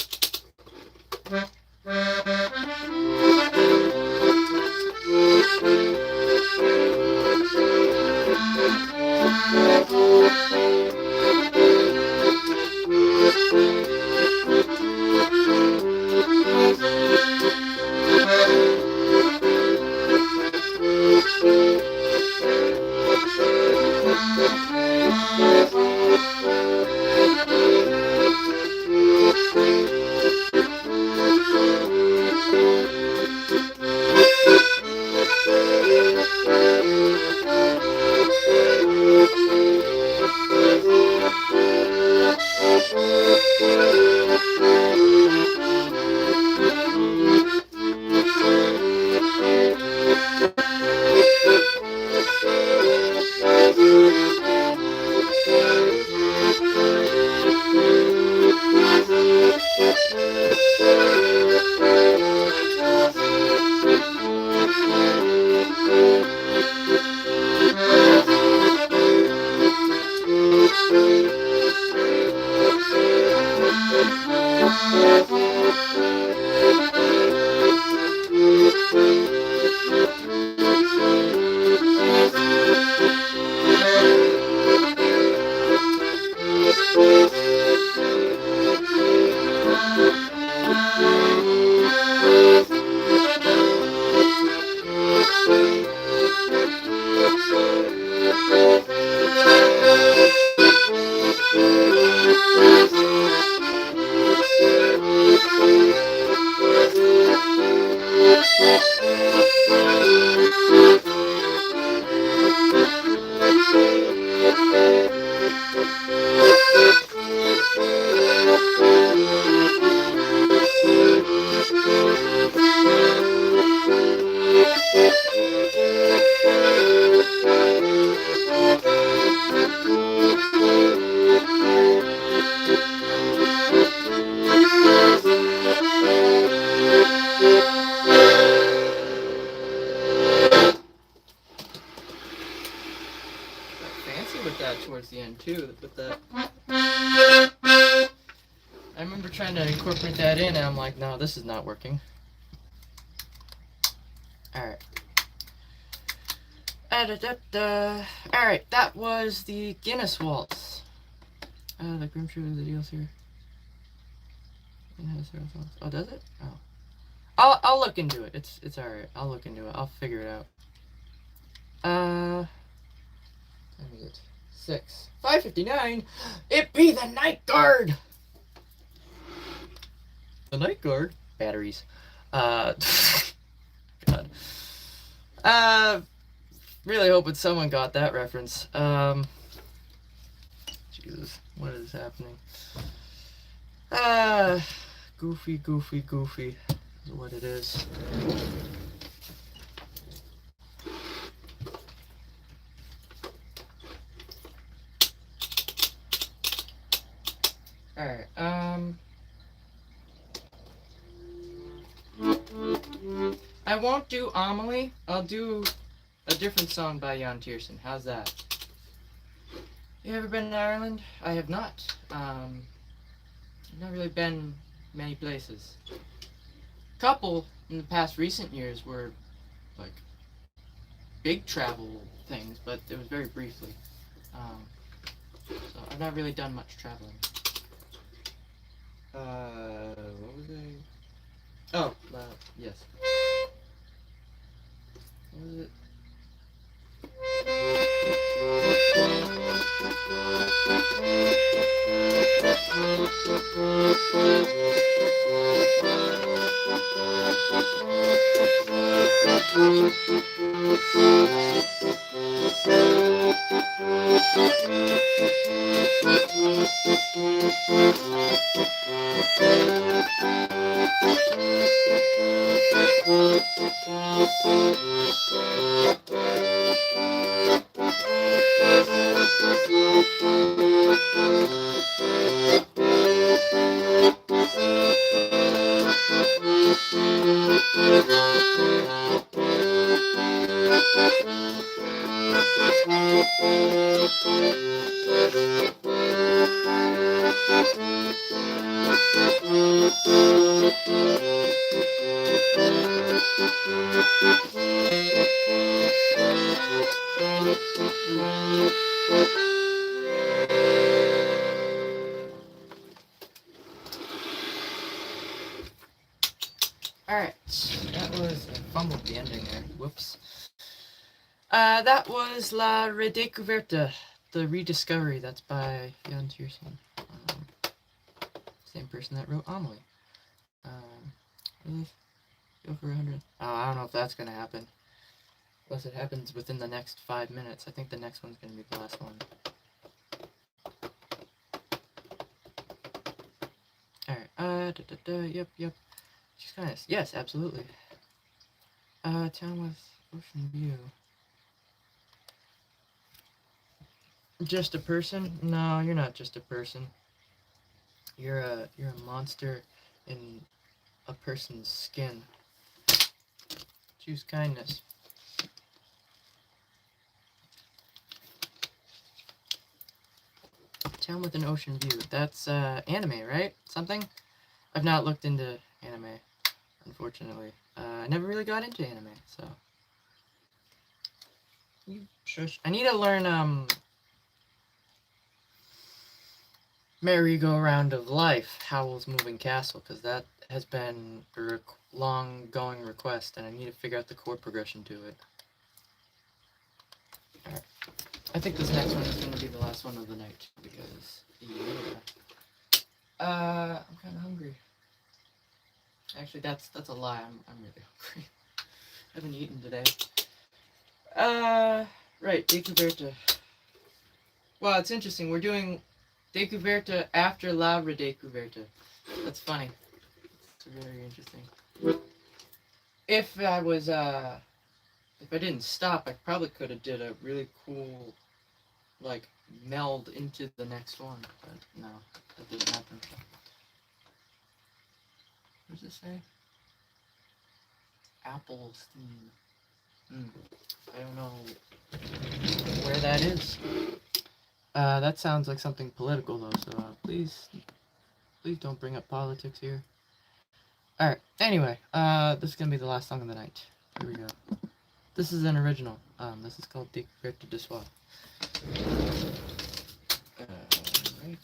sound too with the. I remember trying to incorporate that in, and I'm like, no, this is not working. All right. Alright, that was the Guinness Waltz. The Grim True of the deals here. It has 0 thoughts. Oh, does it? Oh. I'll look into it. It's alright. I'll look into it. I'll figure it out. Time is it? 6. 5:59. It be the Night Guard. The Night Guard. Batteries. God. Really hoping someone got that reference. Jesus, what is happening? Goofy is what it is. Alright, I won't do Amelie. I'll do a different song by Jan Tiersen. How's that? You ever been to Ireland? I have not. I've not really been many places. Couple in the past recent years were like big travel things, but it was very briefly. So I've not really done much traveling. What was I? Oh, yes. What was it? Alright, that was, I fumbled the ending there, whoops. That was La Redécouverte, The Rediscovery, that's by Jan Tiersen. Same person that wrote Amelie. Go for 100. Oh, I don't know if that's gonna happen. Unless it happens within the next 5 minutes. I think the next one's gonna be the last one. Alright, yep. Just kind of, yes, absolutely. Town with ocean view. Just a person? No, you're not just a person. You're a monster in a person's skin. Choose kindness. Town with an ocean view. That's anime, right? Something? I've not looked into anime, unfortunately. I never really got into anime, so. You shush. I need to learn Merry-Go-Round of Life, Howl's Moving Castle, because that has been a long-going request, and I need to figure out the chord progression to it. Alright. I think this next one is going to be the last one of the night, because, yeah. I'm kind of hungry. Actually, that's a lie. I'm really hungry. I haven't eaten today. Right, Découverte. Wow, it's interesting. We're doing Découverte after La Redécouverte. That's funny. It's very interesting. If I was, if I didn't stop, I probably could have did a really cool, like, meld into the next one. But no, that didn't happen. What does it say? Apple Steam. I don't know where that is. That sounds like something political though, so please don't bring up politics here. Alright, anyway, this is gonna be the last song of the night. Here we go. This is an original. This is called Découverte de Soi. Right.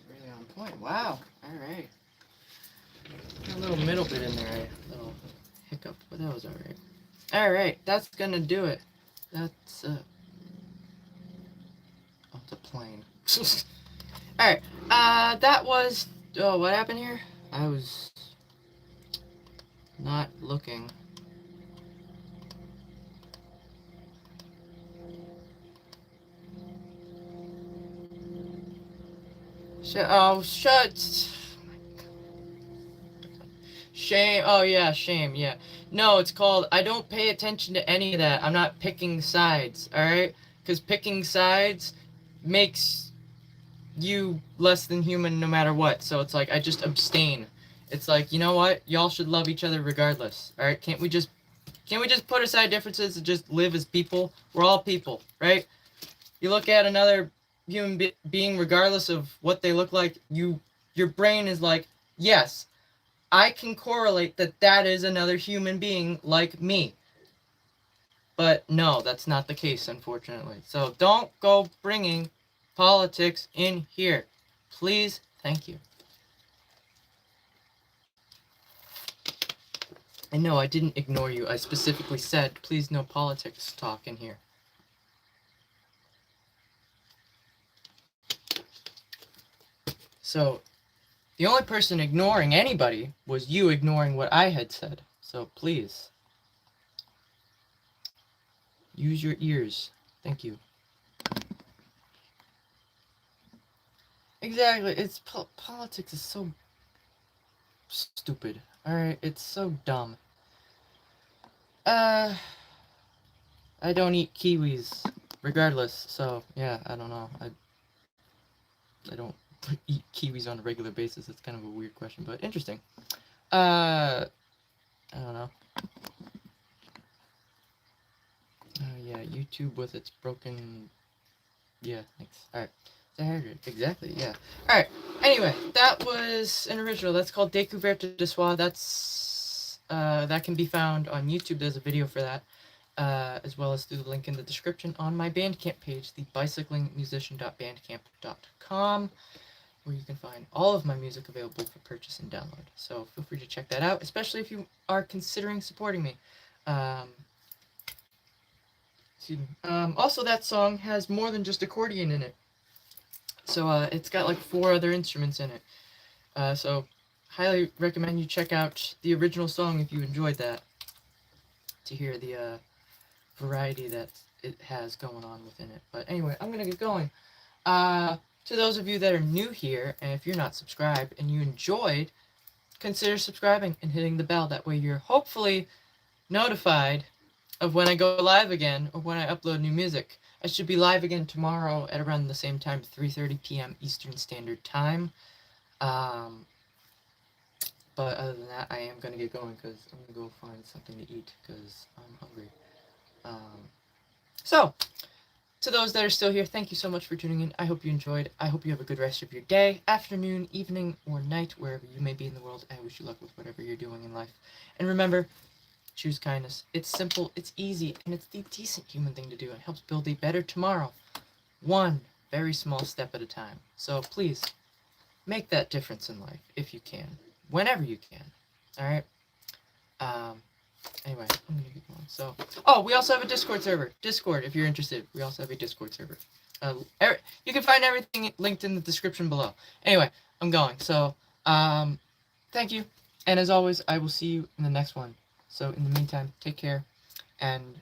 Really on point. Wow. Alright. A little middle bit in there, a little hiccup, but that was alright. Alright, that's gonna do it. That's oh, it's a plane. Alright, that was, oh, what happened here? I was not looking. Oh, shut. Shame. Oh, yeah, shame. Yeah. No, it's called I don't pay attention to any of that. I'm not picking sides, alright? Because picking sides makes you less than human no matter what. So it's like, I just abstain. It's like, you know what? Y'all should love each other regardless, alright? Can't we just put aside differences and just live as people? We're all people, right? You look at another human being regardless of what they look like, your brain is like, yes, I can correlate that that is another human being like me. But no, that's not the case, unfortunately. So don't go bringing politics in here. Please, thank you. And no, I didn't ignore you. I specifically said, please no politics talk in here. So, the only person ignoring anybody was you ignoring what I had said. So please, use your ears. Thank you. Exactly. It's politics is so stupid. All right, it's so dumb. Uh, I don't eat kiwis, regardless. So yeah, I don't know. I don't eat kiwis on a regular basis. It's kind of a weird question, but interesting. I don't know. Yeah, YouTube with its broken. Yeah, thanks. All right. Exactly. Yeah. All right. Anyway, that was an original. That's called Découverte de Soi. That can be found on YouTube. There's a video for that. As well as through the link in the description on my Bandcamp page, thebicyclingmusician.bandcamp.com, where you can find all of my music available for purchase and download. So feel free to check that out, especially if you are considering supporting me. Um, also, that song has more than just accordion in it. So it's got like 4 other instruments in it. So highly recommend you check out the original song if you enjoyed that, to hear the variety that it has going on within it. But anyway, I'm gonna get going. To those of you that are new here, and if you're not subscribed and you enjoyed, consider subscribing and hitting the bell. That way you're hopefully notified of when I go live again or when I upload new music. I should be live again tomorrow at around the same time, 3:30 p.m. Eastern Standard Time. Um, but other than that, I am going to get going because I'm going to go find something to eat because I'm hungry. So, to those that are still here, thank you so much for tuning in. I hope you enjoyed. I hope you have a good rest of your day, afternoon, evening, or night, wherever you may be in the world. I wish you luck with whatever you're doing in life. And remember, choose kindness. It's simple, it's easy, and it's the decent human thing to do. It helps build a better tomorrow. One very small step at a time. So please, make that difference in life if you can. Whenever you can. Alright? Um, Anyway, I'm gonna keep going. So, oh, we also have a Discord server. Discord, if you're interested. We also have a Discord server. You can find everything linked in the description below. Anyway, I'm going. So, thank you. And as always, I will see you in the next one. So, in the meantime, take care. And,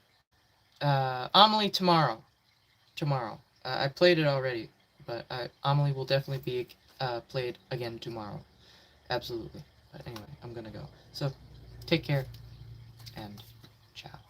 Amelie tomorrow. Tomorrow. I played it already, but Amelie will definitely be played again tomorrow. Absolutely. But anyway, I'm gonna go. So, take care and ciao.